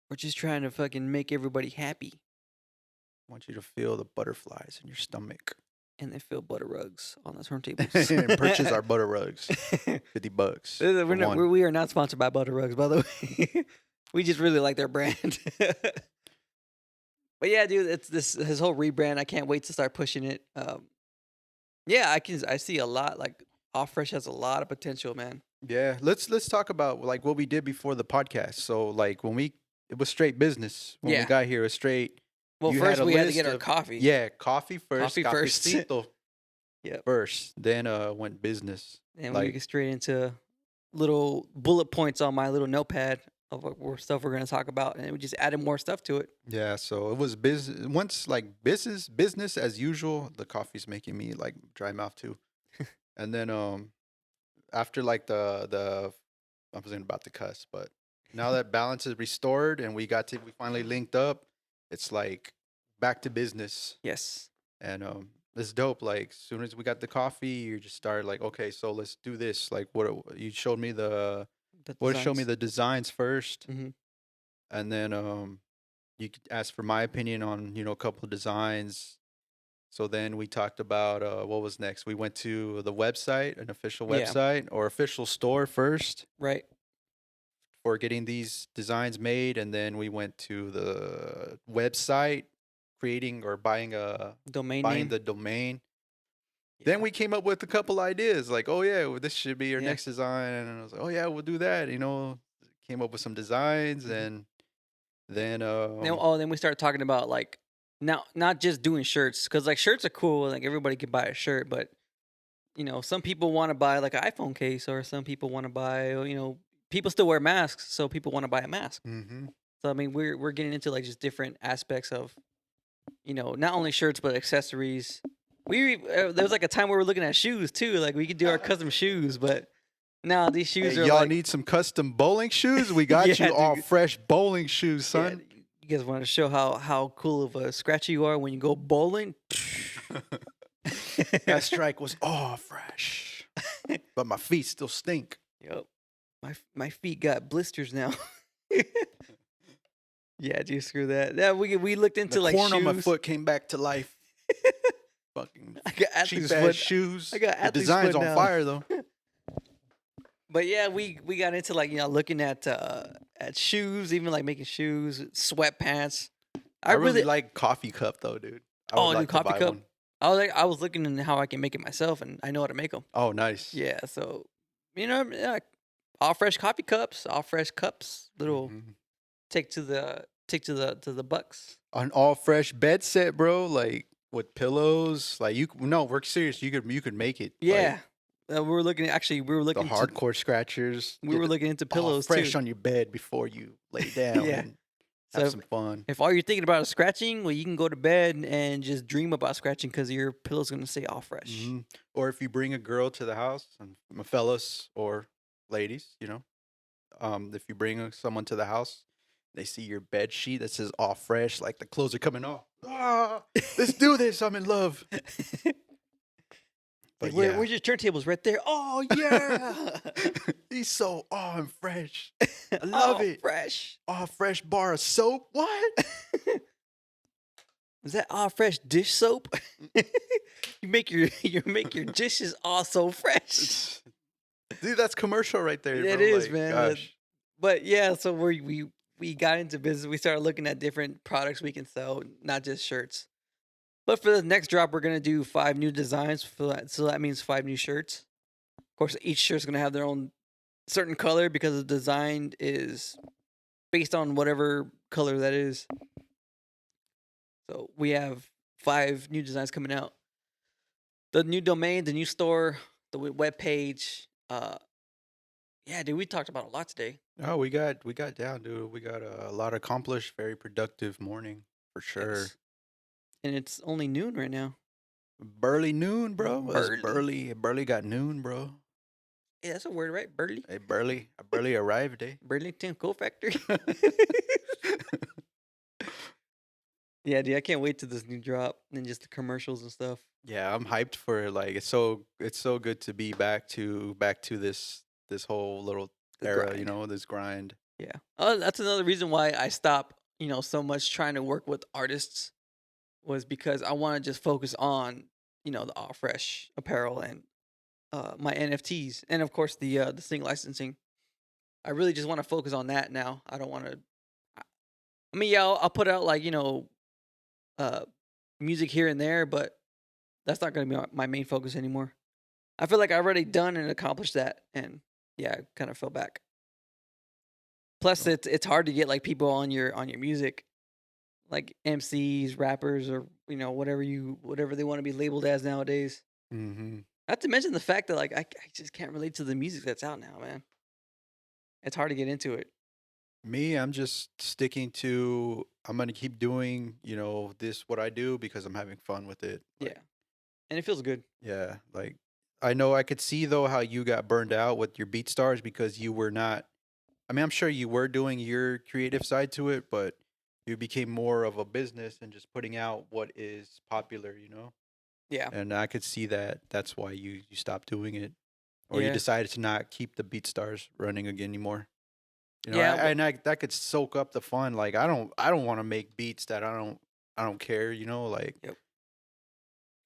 We're just trying to fucking make everybody happy. I want you to feel the butterflies in your stomach. And they feel butter rugs on the turntables. And purchase our butter rugs. $50. We are not sponsored by Butter Rugs, by the way. We just really like their brand. But yeah, dude, it's his whole rebrand. I can't wait to start pushing it. Yeah, I see a lot. Like Off Fresh has a lot of potential, man. Yeah, let's talk about like what we did before the podcast. So like it was straight business. When we Yeah. got here, it was straight. Well, You first had a we had to list get our of- coffee. Yeah, coffee first. Coffee first. Cafecito Yep. first. Then went business. And like- we get straight into little bullet points on my little notepad of stuff we're gonna talk about, and we just added more stuff to it. Yeah, so it was business. Once like business as usual. The coffee's making me like dry mouth too. And then after like the I wasn't about to cuss, but now that balance is restored and we finally linked up, it's like back to business. Yes. And it's dope. Like as soon as we got the coffee, you just started like, okay, so let's do this. Like you showed me show me the designs first, Mhm. and then you could ask for my opinion on a couple of designs. So then we talked about what was next. We went to the website, an official Yeah. website or official store first Right. for getting these designs made, and then we went to the website, creating or buying Domain buying name. the domain. Yeah. Then we came up with a couple ideas, like, oh yeah, well, this should be your Yeah. next design, and I was like, oh yeah, we'll do that. Came up with some designs, Mhm. and then Then we started talking about like now not just doing shirts, because like shirts are cool, like everybody can buy a shirt, but some people want to buy like an iPhone case, or some people want to buy people still wear masks, so people want to buy a mask. mhm. So I mean we're getting into like just different aspects of not only shirts but accessories. There was like a time where we were looking at shoes too, like we could do our custom shoes, but now these shoes Hey, are y'all like, need some custom bowling shoes? We got Yeah, you all dude. fresh bowling shoes, yeah, son. you guys want to show how cool of a scratcher you are when you go bowling? That strike was all fresh, but my feet still stink. Yep. My feet got blisters now. Yeah, dude, screw that. Yeah, we looked into The like corn shoes. on my foot came back to life. Fucking I got cheap athlete's ass foot. shoes. I got The athlete's design's foot on now. fire though. But yeah, we got into like looking at shoes, even like making shoes, sweatpants. I really like coffee cup though, dude. I would dude, like to coffee buy cup? one. I was looking into how I can make it myself, and I know how to make them. Oh, nice. Yeah, so yeah, all fresh coffee cups, all fresh cups. Little Mhm. take to the bucks. An all fresh bed set, bro. Like with pillows. Like we're serious. You could make it. Yeah, Like, we were looking the hardcore scratchers. We were looking into all pillows fresh too. on your bed before you lay down. Yeah. And So have if- some fun. If all you're thinking about is scratching, well, you can go to bed and just dream about scratching because your pillow's gonna say all fresh. Mhm. Or if you bring a girl to the house, and fellas or ladies, if you bring someone to the house, they see your bed sheet that says all fresh, like the clothes are coming off. Ah, let's do this. I'm in love. But Like, yeah, where's your turntables? Right there. Oh yeah, he's so and fresh. I love all it. fresh. All fresh bar of soap. What? Is that all fresh dish soap? you make your dishes all so fresh. Dude, that's commercial right there. It bro. is, Like, man. Gosh. But yeah, so we we got into business, we started looking at different products we can sell, not just shirts. But for the next drop, we're gonna do 5 new designs for that. So that means 5 new shirts. Of course, each shirt's gonna have their own certain color because the design is based on whatever color that is. So we have 5 new designs coming out. The new domain, the new store, the web page. Yeah, dude, we talked about a lot today. Oh, we got down, dude. We got a lot accomplished. Very productive morning for sure. Yes, and it's only noon right now. Burly noon, bro. It's Burly. Burly. Burly got noon, bro. Yeah, that's a word, right? Burly. Hey, Burly. I Burly arrived, eh? Burlington Coal Factory. Yeah, dude, I can't wait to this new drop and just the commercials and stuff. Yeah, I'm hyped for it. Like it's so good to be back to this whole little The era, grind. this grind. Yeah. That's another reason why I stopped, so much trying to work with artists was because I want to just focus on, the all fresh apparel and my NFTs and of course the sing licensing. I really just want to focus on that now. I don't want to. I mean, yeah, I'll put out like uh, music here and there, but that's not going to be my main focus anymore. I feel like I already done and accomplished that, and yeah, I kind of fell back. Plus, Oh. it's hard to get like people on your music, like MCs, rappers, or whatever they want to be labeled as nowadays. Mm-hmm. Not to mention the fact that like I just can't relate to the music that's out now, man. It's hard to get into it. Me, I'm just sticking to. I'm gonna keep doing, this what I do because I'm having fun with it. Yeah, Like, and it feels good. yeah, like I know I could see though how you got burned out with your beat stars because you were not. I mean, I'm sure you were doing your creative side to it, but you became more of a business and just putting out what is popular. Yeah, And I could see that that's why you stopped doing it, or you yeah, decided to not keep the beat stars running again anymore. yeah. That could soak up the fun. Like I don't want to make beats that I don't care. Like Yep,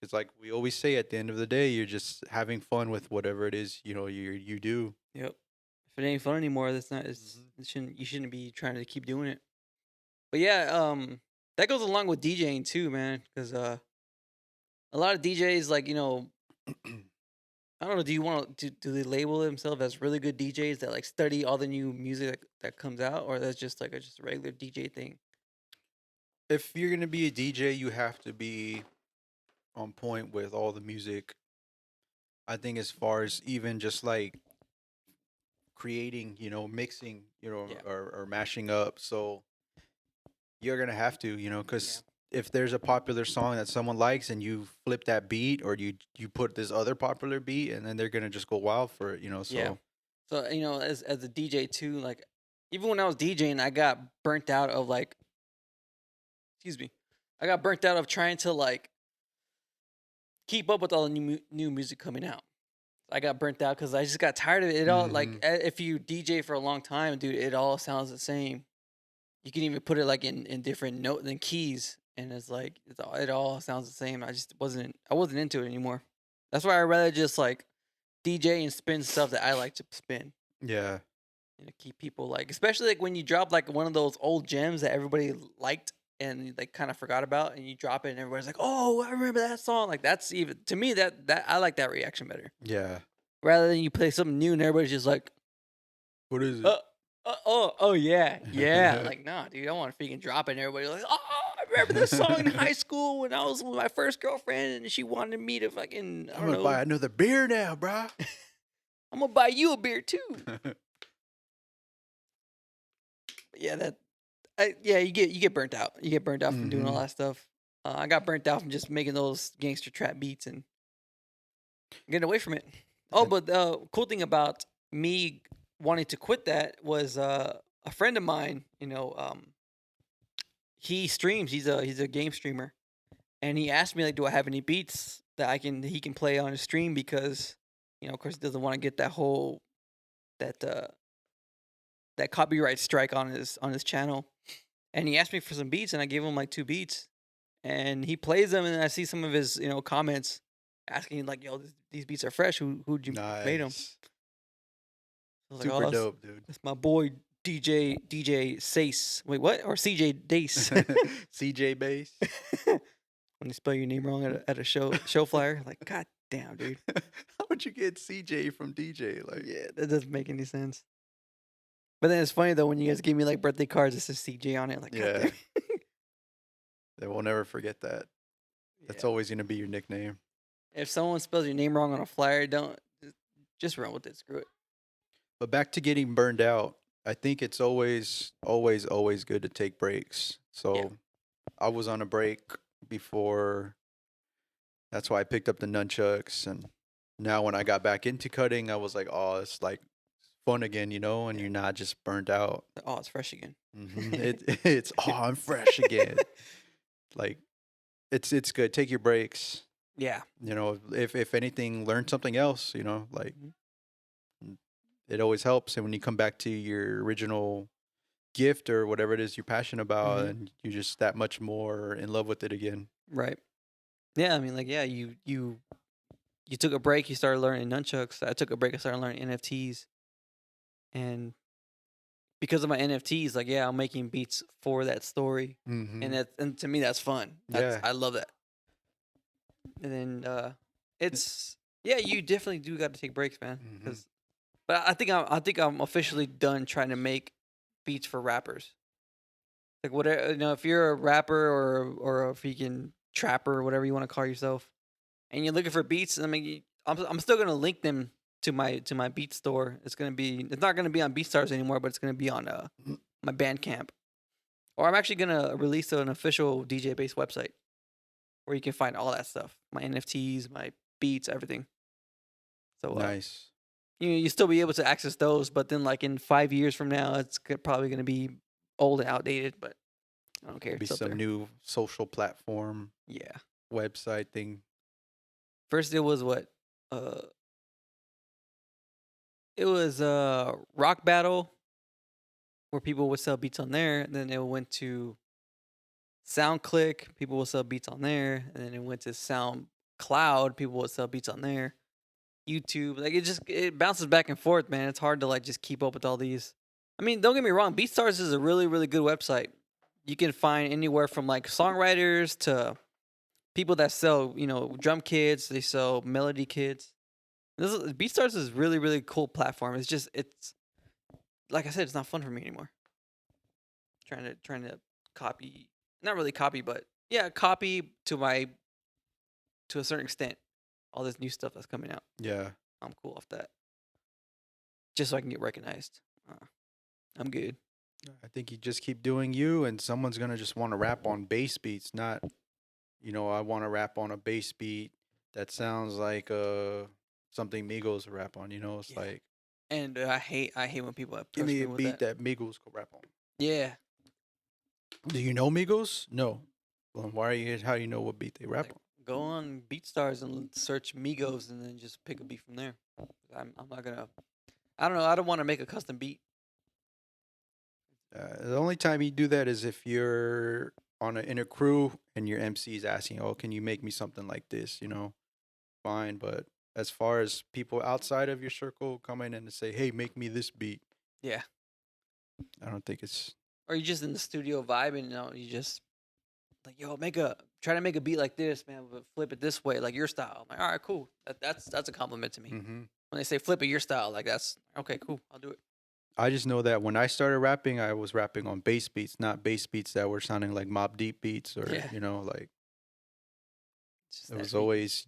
it's like we always say at the end of the day, you're just having fun with whatever it is you do. yep. If it ain't fun anymore, that's not. Hmm. You shouldn't be trying to keep doing it. But yeah, that goes along with DJing too, man. Because a lot of DJs, like I don't know. Do you want to do they label themselves as really good DJs that like study all the new music that comes out, or that's just like just a regular DJ thing? If you're gonna be a DJ, you have to be on point with all the music. I think as far as even just like creating, mixing, Yeah, or mashing up. So you're gonna have to, yeah, because if there's a popular song that someone likes and you flip that beat or you put this other popular beat and then they're gonna just go wild for it. yeah. So So as a DJ too, like even when I was DJing, I got burnt out of like, excuse me, I got burnt out of trying to like keep up with all the new music coming out. I got burnt out because I just got tired of it. It all like hmm if you DJ for a long time, dude, it all sounds the same. You can even put it like in different note than keys, and it's like it all sounds the same. I wasn't into it anymore. That's why I rather just like DJ and spin stuff that I like to spin. yeah. Keep people like, especially like when you drop like one of those old gems that everybody liked and like kind of forgot about, and you drop it, and everybody's like, "Oh, I remember that song." Like that's even to me that I like that reaction better Yeah. rather than you play something new and everybody's just like, What is "Uh, it? oh yeah, yeah." Like, nah, dude, I want to freaking drop it, and everybody's like, "Oh, I remember this song in high school when I was with my first girlfriend, and she wanted me to fucking I I'm don't gonna buy know, another beer now, bro. I'm gonna buy you a beer too." But yeah, yeah, you get burnt out. You get burnt out from doing all hmm that stuff. I got burnt out from just making those gangster trap beats and getting away from it. Oh, but the cool thing about me wanting to quit that was a friend of mine. He streams. He's a game streamer, and he asked me like, do I have any beats that he can play on his stream because of course, he doesn't want to get that that copyright strike on his channel. And he asked me for some beats, and I gave him like 2 beats, and he plays them, and I see some of his comments asking like, "Yo, these beats are fresh. Who'd you made them?" Nice. I was like, "Oh, Super dope, dude. that's my boy DJ Sace. Wait, what? Or CJ Dace. CJ Base. When you spell your name wrong at a show flyer, like, God damn, dude. How would you get CJ from DJ? Like, Yeah, that doesn't make any sense. But then it's funny though when you guys give me like birthday cards, it says CJ on it. Like, God yeah, damn. they will never forget that. That's Yeah. always gonna be your nickname. If someone spells your name wrong on a flyer, don't just run with it. Screw it. But back to getting burned out. I think it's always good to take breaks. Yeah. So I was on a break before. That's why I picked up the nunchucks, and now when I got back into cutting, I was like, oh, it's like fun again, and Yeah. you're not just burnt out. Oh, it's fresh again. It's I'm fresh again. Like it's good. Take your breaks. Yeah. If anything, learn something else. Like Mhm. it always helps. And when you come back to your original gift or whatever it is you're passionate about, Mhm. and you're just that much more in love with it again. Right. Yeah, I mean, like, yeah, you took a break. You started learning nunchucks. I took a break. I started learning NFTs, and because of my NFTs, like, yeah, I'm making beats for that story, Mm-hmm. and to me, that's fun. Yeah. I love that. And then it's yeah, you definitely do got to take breaks, man. Mm-hmm. Because, but I think I'm officially done trying to make beats for rappers. Like whatever, if you're a rapper or a freaking trapper or whatever you want to call yourself, and you're looking for beats, I mean, I'm still gonna link them to my beat store. It's not gonna be on BeatStars anymore, but it's gonna be on my Bandcamp. Or I'm actually gonna release an official DJ based website where you can find all that stuff, my NFTs, my beats, everything. So Nice. you still be able to access those, but then like in 5 years from now, it's probably gonna be old and outdated. But I don't care. Be It's up some there. new social platform Yeah. website thing. First, it was what uh, it was Rock Battle where people would sell beats on there. And then it went to SoundClick, people would sell beats on there. And then it went to SoundCloud, people would sell beats on there. YouTube, like it bounces back and forth, man. It's hard to like just keep up with all these. I mean, don't get me wrong, BeatStars is a really, really good website. You can find anywhere from like songwriters to people that sell, drum kits, they sell melody kits. BeatStars is really, really cool platform. It's like I said, it's not fun for me anymore. Trying to copy, not really copy, but yeah, copy to a certain extent all this new stuff that's coming out. Yeah. I'm cool off that, just so I can get recognized. I'm good. I think you just keep doing you, and someone's gonna just want to rap on bass beats. Not, I want to rap on a bass beat that sounds like something Migos rap on. It's Yeah, like, and I hate when people give approach me me a with beat that. that Migos could rap on. Yeah, Do you know Migos? No. Well, why are you? How do you know what beat they rap like on? go on BeatStars and search Migos, and then just pick a beat from there. I'm not gonna. I don't know. I don't want to make a custom beat. The only time you do that is if you're in a crew and your MC is asking, "Oh, can you make me something like this?" Fine. But as far as people outside of your circle coming in and say, "Hey, make me this beat," Yeah, I don't think it's. or you just in the studio vibing. You just like, yo, try to make a beat like this, man, but flip it this way, like your style. I'm like, all right, cool. That's a compliment to me. Mm-hmm. When they say flip it your style, like that's okay, cool. I'll do it. I just know that when I started rapping, I was rapping on bass beats, not bass beats that were sounding like Mob Deep beats or, Yeah, like it's just it that was beat. always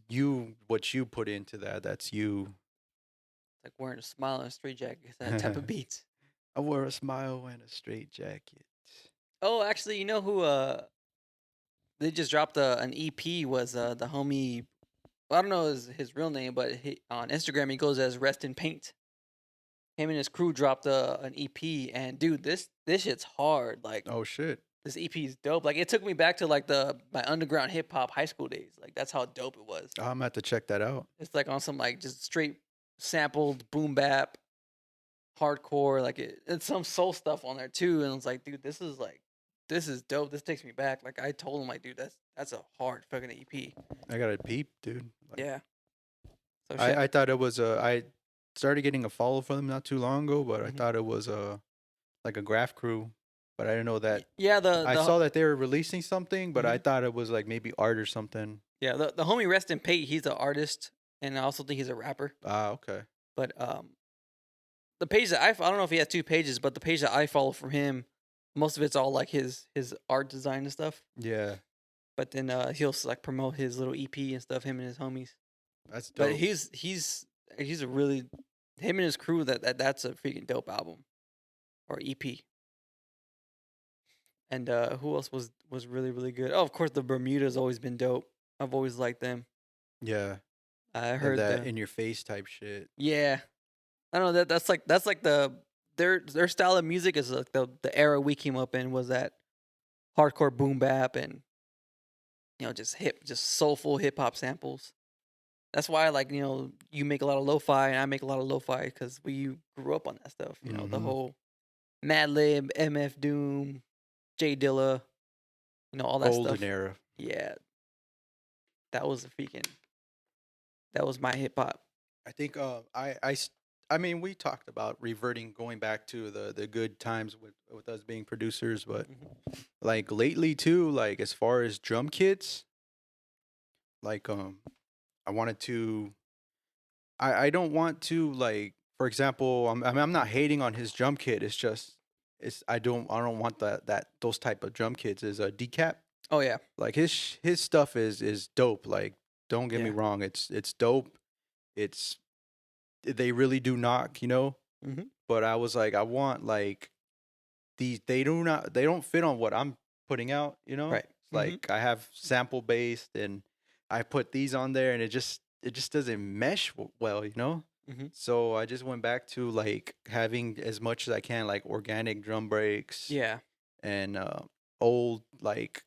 what you put into that. That's you. Like wearing a smile and a straight jacket, that type of beat. I wore a smile and a straight jacket. Oh, actually, you know who they just dropped an EP was the homie. Well, I don't know his real name, but on Instagram he goes as Rest in Paint. Him and his crew dropped an EP, and dude, this shit's hard. Like Oh, shit. this EP is dope. Like it took me back to like my underground hip hop high school days. Like that's how dope it was. I'm going to have to check that out. It's like on some like just straight sampled boom bap, hardcore. Like it's some soul stuff on there too. And it's like, dude, this is dope. This takes me back. Like I told him, like, dude, that's a hard fucking EP. I got to peep, dude. Like, Yeah. So shit. I thought it was I started getting a follow for them not too long ago, but I Mhm. thought it was like a graph crew, but I didn't know that. Yeah, I saw that they were releasing something, but I mhm. thought it was like maybe art or something. Yeah, the homie Rest in Pate, he's an artist, and I also think he's a rapper. Ah, okay. But the page that I don't know if he has 2 pages, but the page that I follow from him, most of it's all like his art design and stuff. Yeah, But then he'll like promote his little EP and stuff. Him and his homies. that's But dope. he's a really him and his crew that's a freaking dope album or EP. And who else was really really good? Oh, of course the Bermuda's always been dope. I've always liked them. Yeah, I and heard that the in your face type shit. yeah. I don't know that's like the their style of music is like the era we came up in was that hardcore boom bap and just soulful hip hop samples. That's why like you make a lot of lo-fi and I make a lot of lo-fi because we grew up on that stuff. The Mm-hmm. whole Madlib, MF Doom, J Dilla, all that Golden stuff. era. Yeah, that was a freaking that was my hip hop. I think I mean we talked about reverting, going back to the good times with us being producers, but Mhm. like lately too, like as far as drum kits, like I wanted to I don't want to like, for example, I'm not hating on his drum kit. It's just I don't want that those type of drum kits. Is a decap. Oh yeah, Like his stuff is dope. Like don't get me yeah. wrong, it's dope. It's they really do knock, you know. Hmm. But I was like, I want like these. They don't fit on what I'm putting out, you know. Right. It's Hmm. like I have sample based, and I put these on there, and it just doesn't mesh well, you know. Hmm. So I just went back to like having as much as I can, like organic drum breaks Yeah. and old like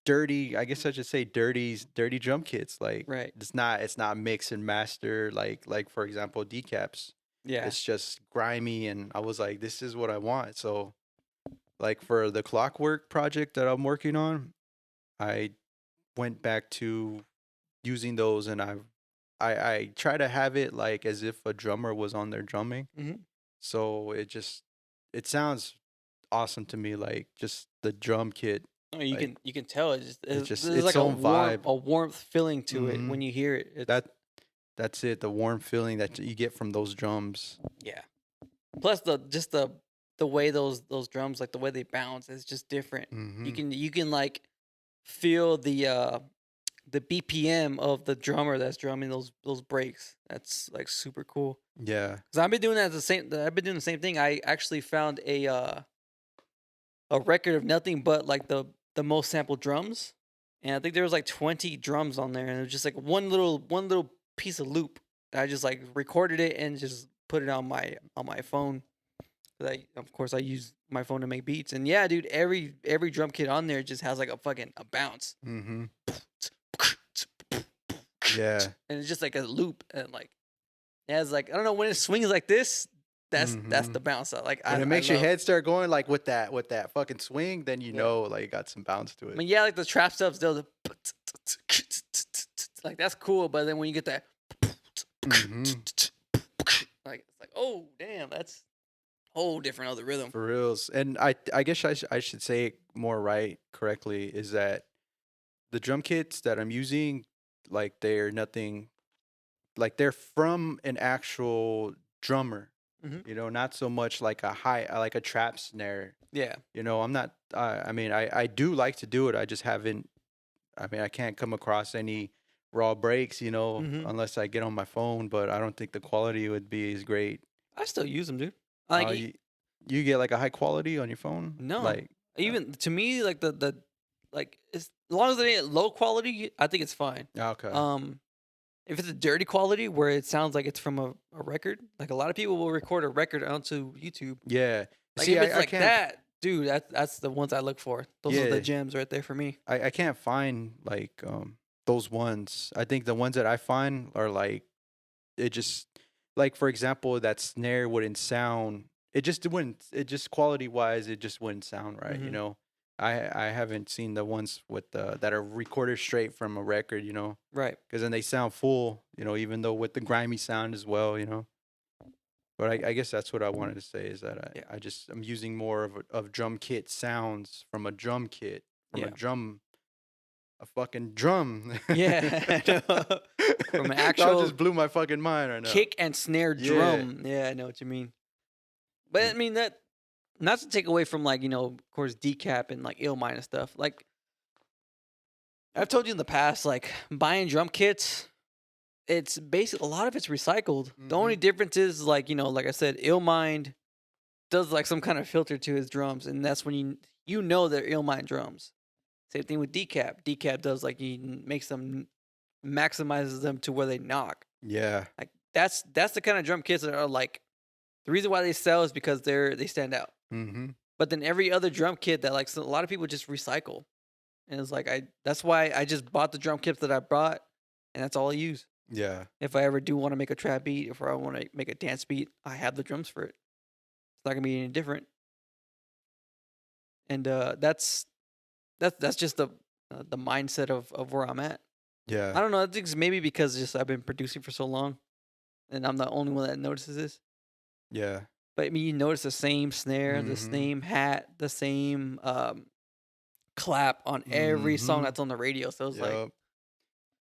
dirty. I guess I should say dirty drum kits. Like Right. it's not mix and master like for example decaps. Yeah. It's just grimy, and I was like, this is what I want. So like for the Clockwork project that I'm working on, I went back to using those, and I try to have it like as if a drummer was on there drumming. Hmm. So it sounds awesome to me, like just the drum kit, Oh, you like can tell it's just there's its like a own vibe. warmth feeling to it Hmm. when you hear it. It's That that's it, the warm feeling that you get from those drums. yeah. Plus the way those drums like the way they bounce is just different. Hmm. You can like feel the BPM of the drummer that's drumming those breaks. That's like super cool. Yeah. Cuz I've been doing I've been doing the same thing. I actually found a record of nothing but like the most sampled drums. And I think there was like 20 drums on there and it was just like one little piece of loop. I just like recorded it and just put it on my phone. 'Cause of course I use my phone to make beats. And yeah, dude, every drum kit on there just has like a fucking a bounce. Hmm. Yeah. And it's just like a loop and like it has like I don't know when it swings like this, that's Hmm. the bounce. When it I makes your love. head start going like with that fucking swing, then you Yeah. know like it got some bounce to I it. mean, yeah, like the trap stuff still like that's cool, but then when you get that Hmm. like it's like, oh damn, that's a whole different other rhythm. For reals. And I guess I should say it more right correctly is that the drum kits that I'm using, like they're nothing, like they're from an actual drummer, Hmm. not so much like like a trap snare. Yeah. I'm not, I mean, I do like to do it. I just haven't, I mean, I can't come across any raw breaks, Hmm. unless I get on my phone, but I don't think the quality would be as great. I still use them, dude. Like Uh, you, you get like a high quality on your phone? no, Like, uh, even to me, like the like as long as they ain't low quality, I think it's fine. okay. Um, if it's a dirty quality where it sounds like it's from a record, like a lot of people will record a record onto YouTube. Yeah. Like See, if it's I like can't, that, dude, that's the ones I look for. Those are the yeah, gems right there for me. I can't find like those ones. I think the ones that I find are like it just like for example that snare wouldn't sound it just quality wise it just wouldn't sound right, Hmm. I haven't seen the ones with the that are recorded straight from a record, Right. because then they sound full, even though with the grimy sound as well. But I guess that's what I wanted to say is that Yeah, I'm using more of drum kit sounds from a drum kit from yeah, a fucking drum. yeah. I know. From an That actual just blew my fucking mind right now. kick and snare Yeah. drum. Yeah, I know what you mean. But I And mean that not to take away from like of course decap and like ill mind and stuff. Like I've told you in the past, like buying drum kits, it's basic. A lot of it's recycled. The only mhm. difference is like like I said, ill mind does like some kind of filter to his drums, and that's when they're ill mind drums. Same thing with decap. Decap does like he makes them maximizes them to where they knock. Yeah. Like that's the kind of drum kits that are like the reason why they sell is because they stand out. Mhm. But then every other drum kit that like so a lot of people just recycle, and it's like that's why I just bought the drum kits that I brought, and that's all I use. Yeah. If I ever do want to make a trap beat, if I want to make a dance beat, I have the drums for it. It's not gonna be any different. And that's just the mindset of where I'm at. Yeah. I don't know. I think it's maybe because just I've been producing for so long, and I'm the only one that notices this. Yeah. But I mean, you notice the same snare, the Mhm. same hat, the same clap on every song Mhm. that's on the radio. So it's like, Yep.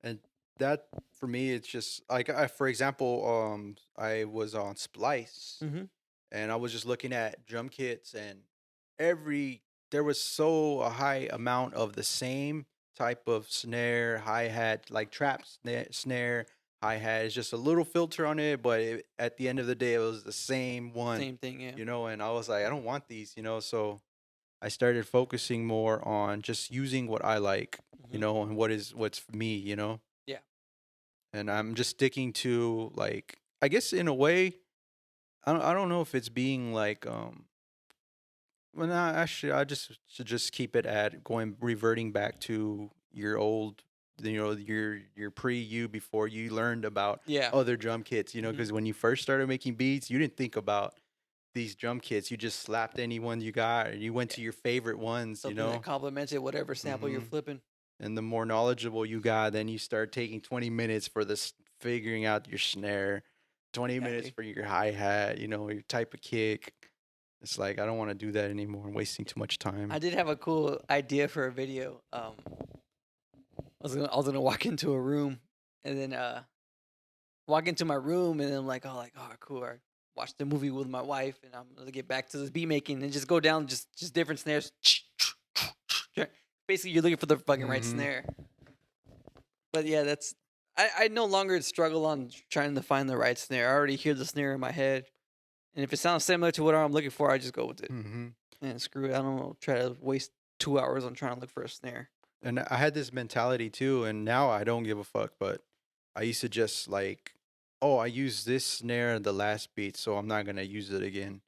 And that for me, it's just like for example, I was on Splice hmm and I was just looking at drum kits and every there was so a high amount of the same type of snare, hi hat, like trap snare, hi hat. It's just a little filter on it, but at the end of the day, it was the same one, same thing, yeah. And I was like, I don't want these, so I started focusing more on just using what I like, hmm and what's for me, Yeah, and I'm just sticking to like I guess in a way I don't know if it's being like well no actually I just should just keep it at going reverting back to your old your pre you before you learned about yeah. other drum kits, hmm because when you first started making beats you didn't think about these drum kits, you just slapped any one you got and you went Yeah, to your favorite ones, something that complemented whatever sample you're hmm flipping. and the more knowledgeable you got, then you start taking 20 minutes for this figuring out your snare, 20 minutes Exactly. for your hi-hat, your type of kick. It's like I don't want to do that anymore. I'm wasting too much I time. did have a cool idea for a video. I was gonna walk into a room and then walk into my room and then I'm like, oh cool. I watch the movie with my wife and I'm gonna get back to this beat making and just go down just different snares. Basically, you're looking for the fucking right Mhm. snare. But yeah, I no longer struggle on trying to find the right snare. I already hear the snare in my head, and if it sounds similar to what I'm looking for, I just go with it. Mhm. And screw it, I don't try to waste 2 hours on trying to look for a snare. And I had this mentality too, and now I don't give a fuck, but I used to just like, oh, I used this snare in the last beat, so I'm not going to use it again.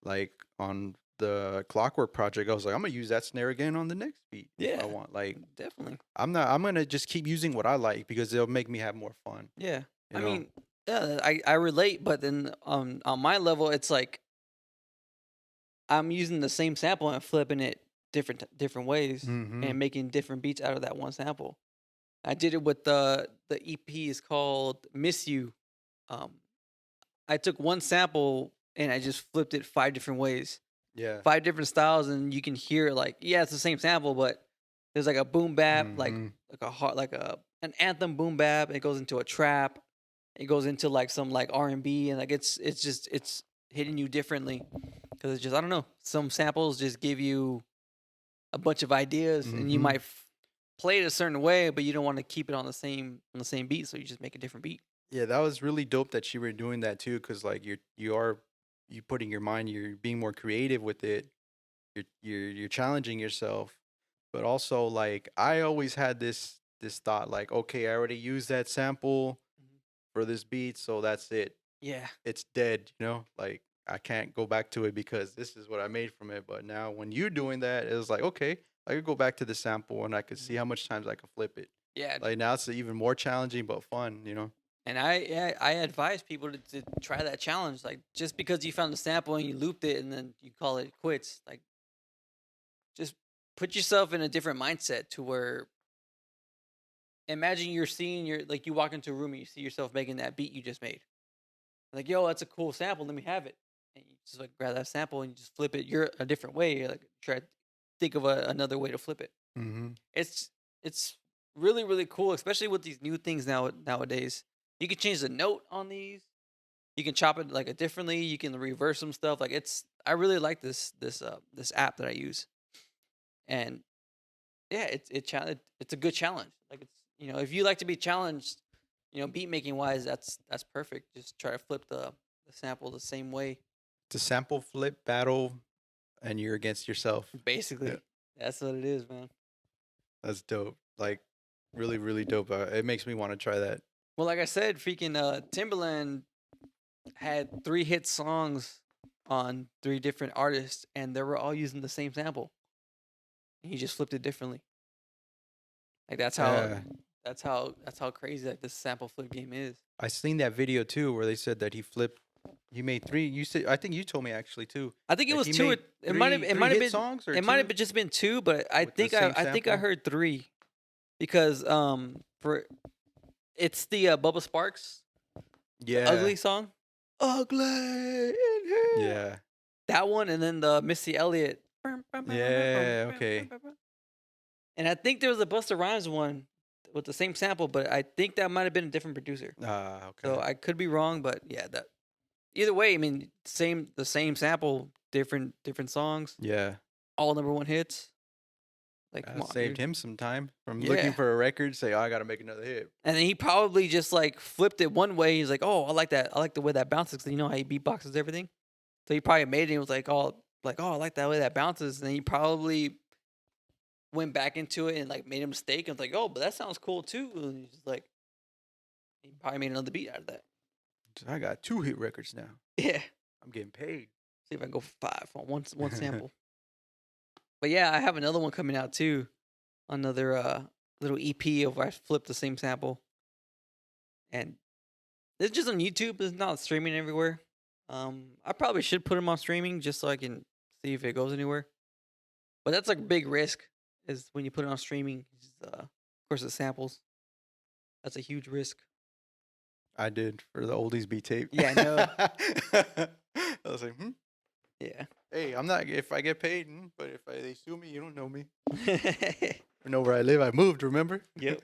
Like on the Clockwork project, I was like, I'm gonna use that snare again on the next beat if I Yeah, want. Like, definitely. I'm gonna just keep using what I like because it'll make me have more fun. Yeah, You I know. mean, yeah, I relate, but then on my level, it's like I'm using the same sample and flipping it different ways Mm-hmm. and making different beats out of that one sample. I did it with the EP is called Miss You. Um, I took one sample and I just flipped it 5 different ways, Yeah. 5 different styles, and you can hear like yeah, it's the same sample, but there's like a boom bap, Mm-hmm. like a hard like a an anthem boom bap. It goes into a trap. It goes into like some like R&B, and like it's hitting you differently because it's just I don't know. Some samples just give you a bunch of ideas, and you Mm-hmm. might play it a certain way, but you don't want to keep it on the same beat, so you just make a different beat. Yeah, that was really dope that you were doing that too, because like you putting your mind, you're being more creative with it. You're challenging yourself, but also like I always had this thought like, okay, I already used that sample Mhm. for this beat, so that's it. Yeah, It's dead, like I can't go back to it because this is what I made from it. But now when you doing that, it was like, okay, I could go back to the sample and I could see mhm. how much times I could flip it. Yeah, Like dude. now it's even more challenging but fun. And I advise people to try that challenge. Like just because you found the sample and you looped it and then you call it quits, like just put yourself in a different mindset to where imagine you're seeing your like you walk into a room and you see yourself making that beat you just made. Like, yo, that's a cool sample. Let me have it. And you just like grab that sample and you just flip it. You're a different way. You're, like try to think of another way to flip it. Mm-hmm. It's it's really really cool, especially with these new things nowadays. You can change the note on these. You can chop it like a differently. You can reverse some stuff. Like it's I really like this app that I use. And yeah, it's a good challenge. Like it's if you like to be challenged, beat making wise, that's perfect. Just try to flip the sample the same way. It's a sample flip battle, and you're against yourself. Yeah, Basically, that's what it is, man. that's dope. Like, really, really dope. It makes me want to try that. Well, like I said, freaking Timberland had 3 hit songs on 3 different artists, and they were all using the same sample. And he just flipped it differently. Like Yeah, that's how crazy like this sample flip game is. I seen that video too, where they said that he flipped. He made 3. You said, I think you told me actually too. I think it That was he two. made It might have. It might have hit been. songs or It might 2 have just been 2, but I with the think same I think I sample. heard 3 because for it's the Bubba Sparks Yeah, Ugly song, Ugly in here. yeah, That one, and then the Missy Elliott. yeah. Okay. And I think there was a Busta Rhymes one with the same sample, but I think that might have been a different producer. Okay. So I could be wrong, but yeah, that either way, I mean, the same sample, different songs, Yeah, all #1 hits. Like, come on, saved dude. him some time from looking Yeah. for a record. Say, oh, I got to make another hit. And then he probably just like flipped it one way. He's like, "Oh, I like that. I like the way that bounces." 'Cause you know how he beatboxes everything. So he probably made it. And was like, "Oh, I like that way that bounces." And then he probably went back into it and like made a mistake and was like, "Oh, but that sounds cool too." And he's just like, he probably made another beat out of that. I got 2 hit records now. Yeah. I'm getting paid. See if I can go for 5 on one sample. But yeah, I have another one coming out too. Another little EP of where I flipped the same sample. And it's just on YouTube. It's not streaming everywhere. I probably should put them on streaming just so I can see if it goes anywhere. But that's like a big risk is when you put it on streaming. Of course, the samples. That's a huge risk. I did for the oldies beat tape. Yeah, I know. I was like, Yeah. hey, I'm not. If I get paid, but if they sue me, you don't know me. You know where I live. I moved. Remember? Yep.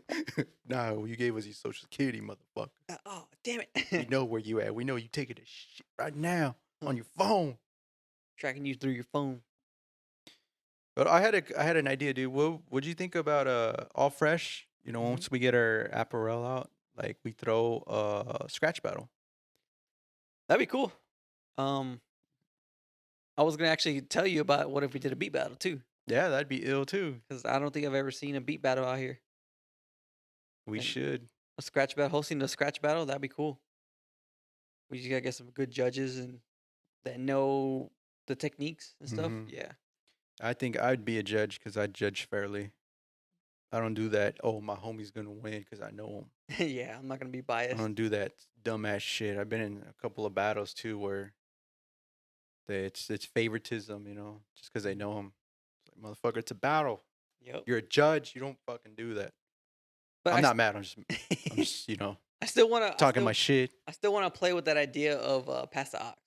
Nah, you gave us your social security, motherfucker. Oh, damn We it. know where you at. We know you taking this shit right now on your phone. Tracking you through your phone. But I had an idea, dude. What would you think about all fresh? Once we get our apparel out, like we throw a scratch battle. That'd be cool. I was gonna actually tell you about what if we did a beat battle too, Yeah, that'd be ill too. because I don't think I've ever seen a beat battle out here. We And should. a scratch battle, hosting a scratch battle, that'd be cool. We just gotta get some good judges and that know the techniques and stuff. Mhm. Yeah. I think I'd be a judge because I judge fairly. I don't do that. Oh, my homie's gonna win because I know him. Yeah, I'm not gonna be I biased. don't do that dumbass shit. I've been in a couple of battles too where it's favoritism, just because they know him. It's like, motherfucker, it's a battle. Yep. You're a judge. You don't fucking do that. But I'm not mad. I'm just I still wanna talking my shit. I still wanna play with that idea of Pass the Ox.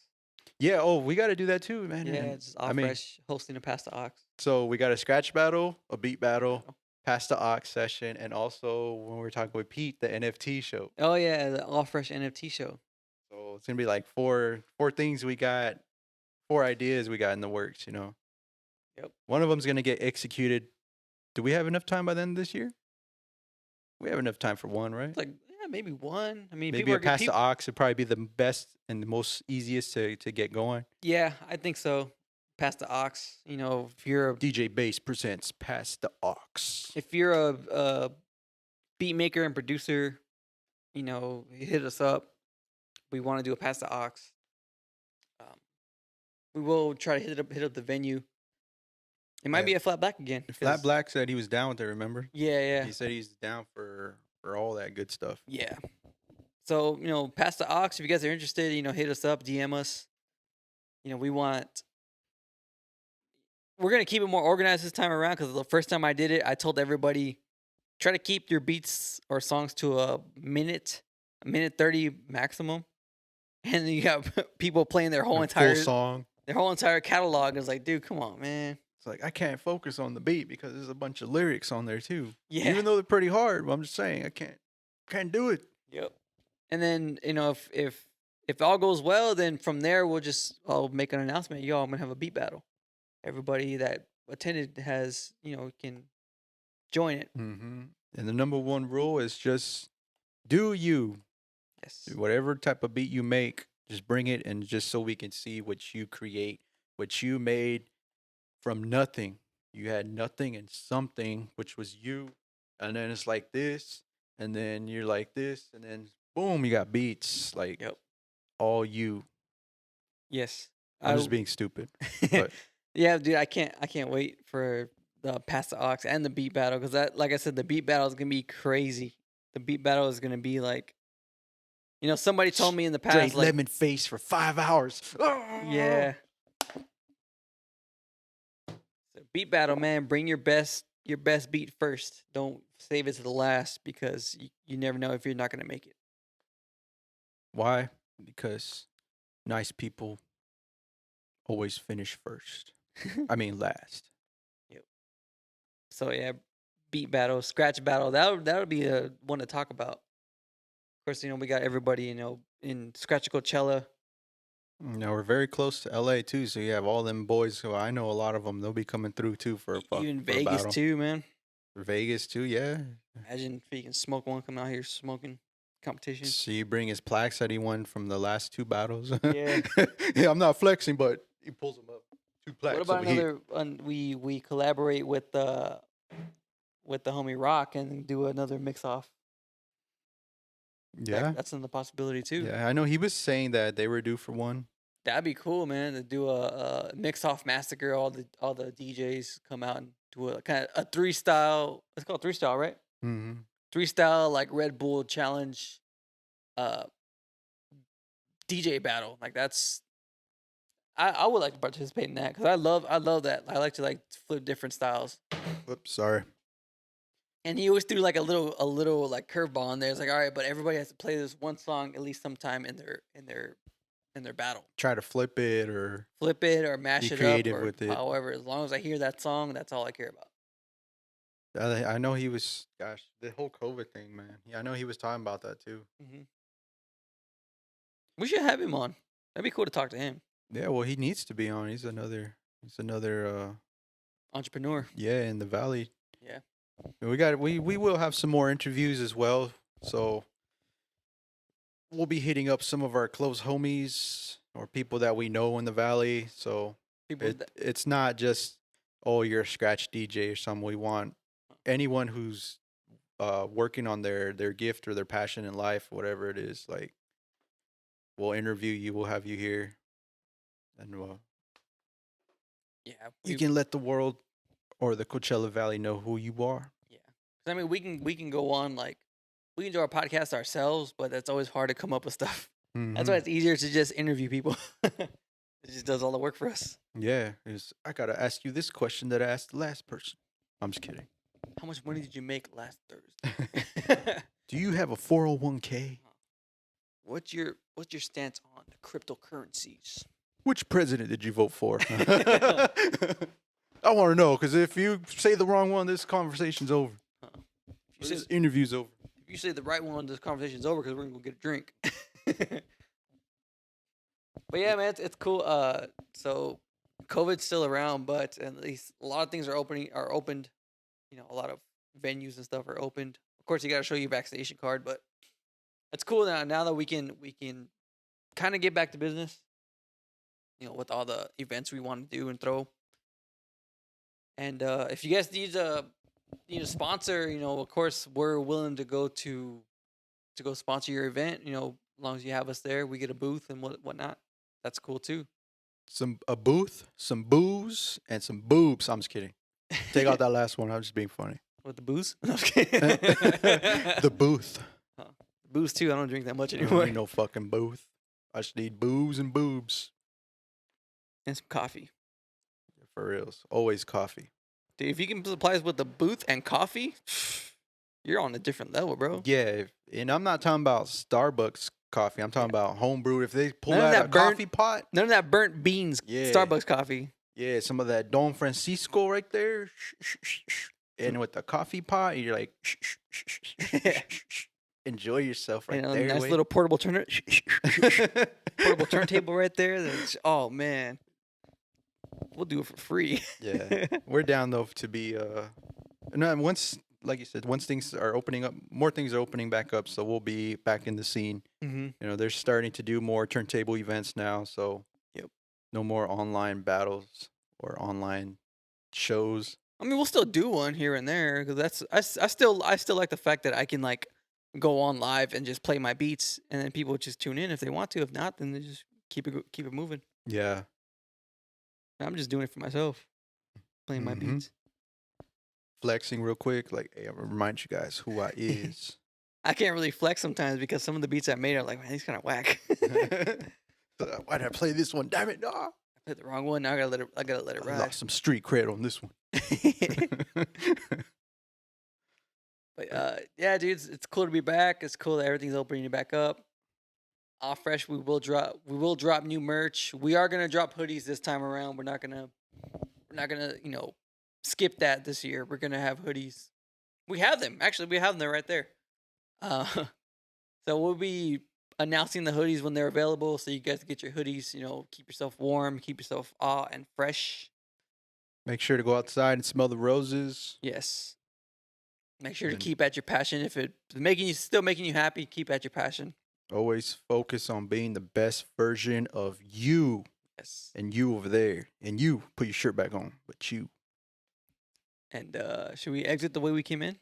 Yeah. Oh, we got to do that too, man. Yeah, And, it's just all fresh hosting a Pass the Ox. so we got a scratch battle, a beat battle, past the aux session, and also when we're talking with Pete, the NFT show. Oh yeah, the all fresh NFT show. So it's gonna be like four things we got, 4 ideas we got in the works. Yep. One of them's gonna get executed. Do we have enough time by the end of this year? We have enough time for one, right? It's like maybe one. I mean, Maybe people a are past the aux would probably be the best and the most easiest to get going. Yeah, I think so. Pass the Ox. If you're a DJ Bass presents Past the Aux. if you're a beat maker and producer, hit us up. We want to do a Pass the Ox. We will try to hit up the venue. It might Yeah. be a Flat Black again. Flat Black said he was down with it, remember? Yeah. He said he's down for all that good stuff. Yeah. So, Pass the Ox, if you guys are interested, hit us up, DM us. We're going to keep it more organized this time around because the first time I did it, I told everybody, try to keep your beats or songs to a minute 30 maximum. and then you got people playing their whole A full entire song. catalog. It's like, dude, come on, man. It's like I can't focus on the beat because there's a bunch of lyrics on there too. Yeah. Even though they're pretty hard, but I'm just saying I can't do it. Yep. And then if all goes well, then from there I'll make an announcement. Yo, I'm gonna have a beat battle. Everybody that attended can join it. Mm-hmm. And the number one rule is just do you. Yes. Whatever type of beat you make, just bring it, and just so we can see what you create, what you made from nothing. You had nothing and something, which was you, and then it's like this, and then you're like this, and then boom, you got beats like Yep. all you. Yes. I'm just being stupid, but yeah, dude, I can't wait for the Pass the Aux and the beat battle because that, like I said, the beat battle is gonna be crazy. The beat battle is gonna be like, somebody told me in the past, straight like, lemon face for 5 hours. yeah. So beat battle, man. Bring your best beat first. Don't save it to the last because you never know if you're not gonna make it. Why? Because nice people always finish first. I mean last. Yep. So yeah, beat battle, scratch battle. That would be a one to talk about. Of course, we got everybody, in Scratch Coachella. We're very close to LA too, so you have all them boys who I know a lot of them. They'll be coming through too for Even for a Vegas battle. too, man. Vegas too, yeah. Imagine if he can smoke one, come out here smoking competition. See, bring his plaques that he won from the last 2 battles. Yeah. Yeah, I'm not flexing, but he pulls them up. 2 plaques. What about over here. another one? We collaborate with the homie Rock and do another mix off. Yeah, That's another possibility too. yeah. I know he was saying that they were due for one. That'd be cool, man. To do a mix off massacre. All the DJs come out and do a kind of a 3 style. It's called 3 style, right? Mm-hmm. 3 style like Red Bull challenge, DJ battle. Like that's. I would like to participate in that because I love that. I like to like flip different styles. Whoops, sorry. And he always threw like a little like curveball in there. It's like, all right, but everybody has to play this one song at least sometime in their battle. Try to flip it or mash be it up creative or with it. however. As long as I hear that song, that's all I care about. I know he was. Gosh, the whole COVID thing, man. Yeah, I know he was talking about that too. Mm-hmm. We should have him on. That'd be cool to talk to him. Yeah, well, he needs to be on. He's another Entrepreneur. yeah, in the valley. Yeah. We will have some more interviews as well. So we'll be hitting up some of our close homies or people that we know in the valley. So it's not just, oh, you're a scratch DJ or something. We want anyone who's working on their gift or their passion in life, whatever it is. Like, we'll interview you. We'll have you here, and yeah, you can let the world or the Coachella Valley know who you are. Yeah, I mean, we can go on like we can do our podcast ourselves, but that's always hard to come up with stuff. Mm-hmm. That's why it's easier to just interview people. It just does all the work for us. Yeah, I gotta ask you this question that I asked the last person. I'm just kidding. How much money did you make last Thursday? Do you have a 401k? What's your stance on the cryptocurrencies? Which president did you vote for? I want to know, because if you say the wrong one, this conversation's over. This interview's over. If you say the right one, this conversation's over because we're gonna go get a drink. But yeah, man, it's cool. So COVID's still around, but at least a lot of things are opened. A lot of venues and stuff are opened. Of course, you got to show your vaccination card, but it's cool now that we can kind of get back to business. With all the events we want to do and throw. And if you guys need a sponsor, of course we're willing to go sponsor your event. As long as you have us there, we get a booth and whatnot. That's cool too. A booth, some booze, and some boobs. I'm just kidding. Take out that last one. I'm just being funny. With the booze? No, I'm just kidding. The booth. Booze too. I don't drink that much I anymore. don't need no fucking booth. I just need booze and boobs. And some coffee. For reals. Always coffee. Dude, if you can supply us with the booth and coffee, you're on a different level, bro. Yeah, and I'm not talking about Starbucks coffee. I'm talking about home brewed. If they pull None of out that a burnt- coffee pot, None of that burnt beans Yeah. Starbucks coffee. yeah, some of that Don Francisco right there, and with the coffee pot, you're like, enjoy yourself right And a there. nice Wade. little portable portable turntable right there. Oh man, we'll do it for free. Yeah, we're down though to be no, once, like you said, once things are opening up, more things are opening back up, so we'll be back in the scene. Mm-hmm. You know, they're starting to do more turntable events now, so Yep. no more online battles or online shows. I mean, we'll still do one here and there because I still like the fact that I can like go on live and just play my beats, and then people just tune in if they want to. If not, then they just keep it moving. Yeah. I'm just doing it for myself, playing my Mhm. beats. Flexing real quick, like, hey, I'm gonna remind you guys who I is. I can't really flex sometimes because some of the beats I made are like, man, these kind of whack. Why did I play this one? Damn it, nah. I played the wrong one. Now I gotta let it I ride. lost some street cred on this one. But yeah, dude, it's cool to be back. It's cool that everything's opening back up. Off fresh, we will drop new merch. We are gonna drop hoodies this time around. We're not gonna skip that this year. We're gonna have hoodies. We have them actually. We have them. They're right there. So we'll be announcing the hoodies when they're available, so you guys get your hoodies. Keep yourself warm, keep yourself and fresh. Make sure to go outside and smell the roses. Yes. Make sure to And- keep at your passion. If it's still making you happy, keep at your passion. Always focus on being the best version of you. Yes. And you over there. And you put your shirt back on. But you. And should we exit the way we came in?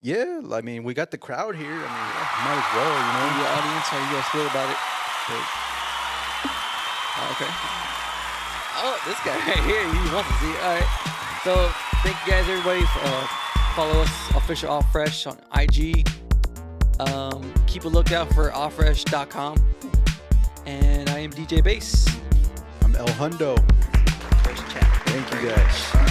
Yeah, I mean, we got the crowd here. I mean, might as well, The audience, how you guys feel about it? Okay. Oh, this guy right here, he wants to see it. All right. So, thank you guys, everybody. Follow us, Official Off Fresh, on IG. Keep a lookout for offresh.com. And I am DJ Bass. I'm l.hundo. First chat. Thank you guys.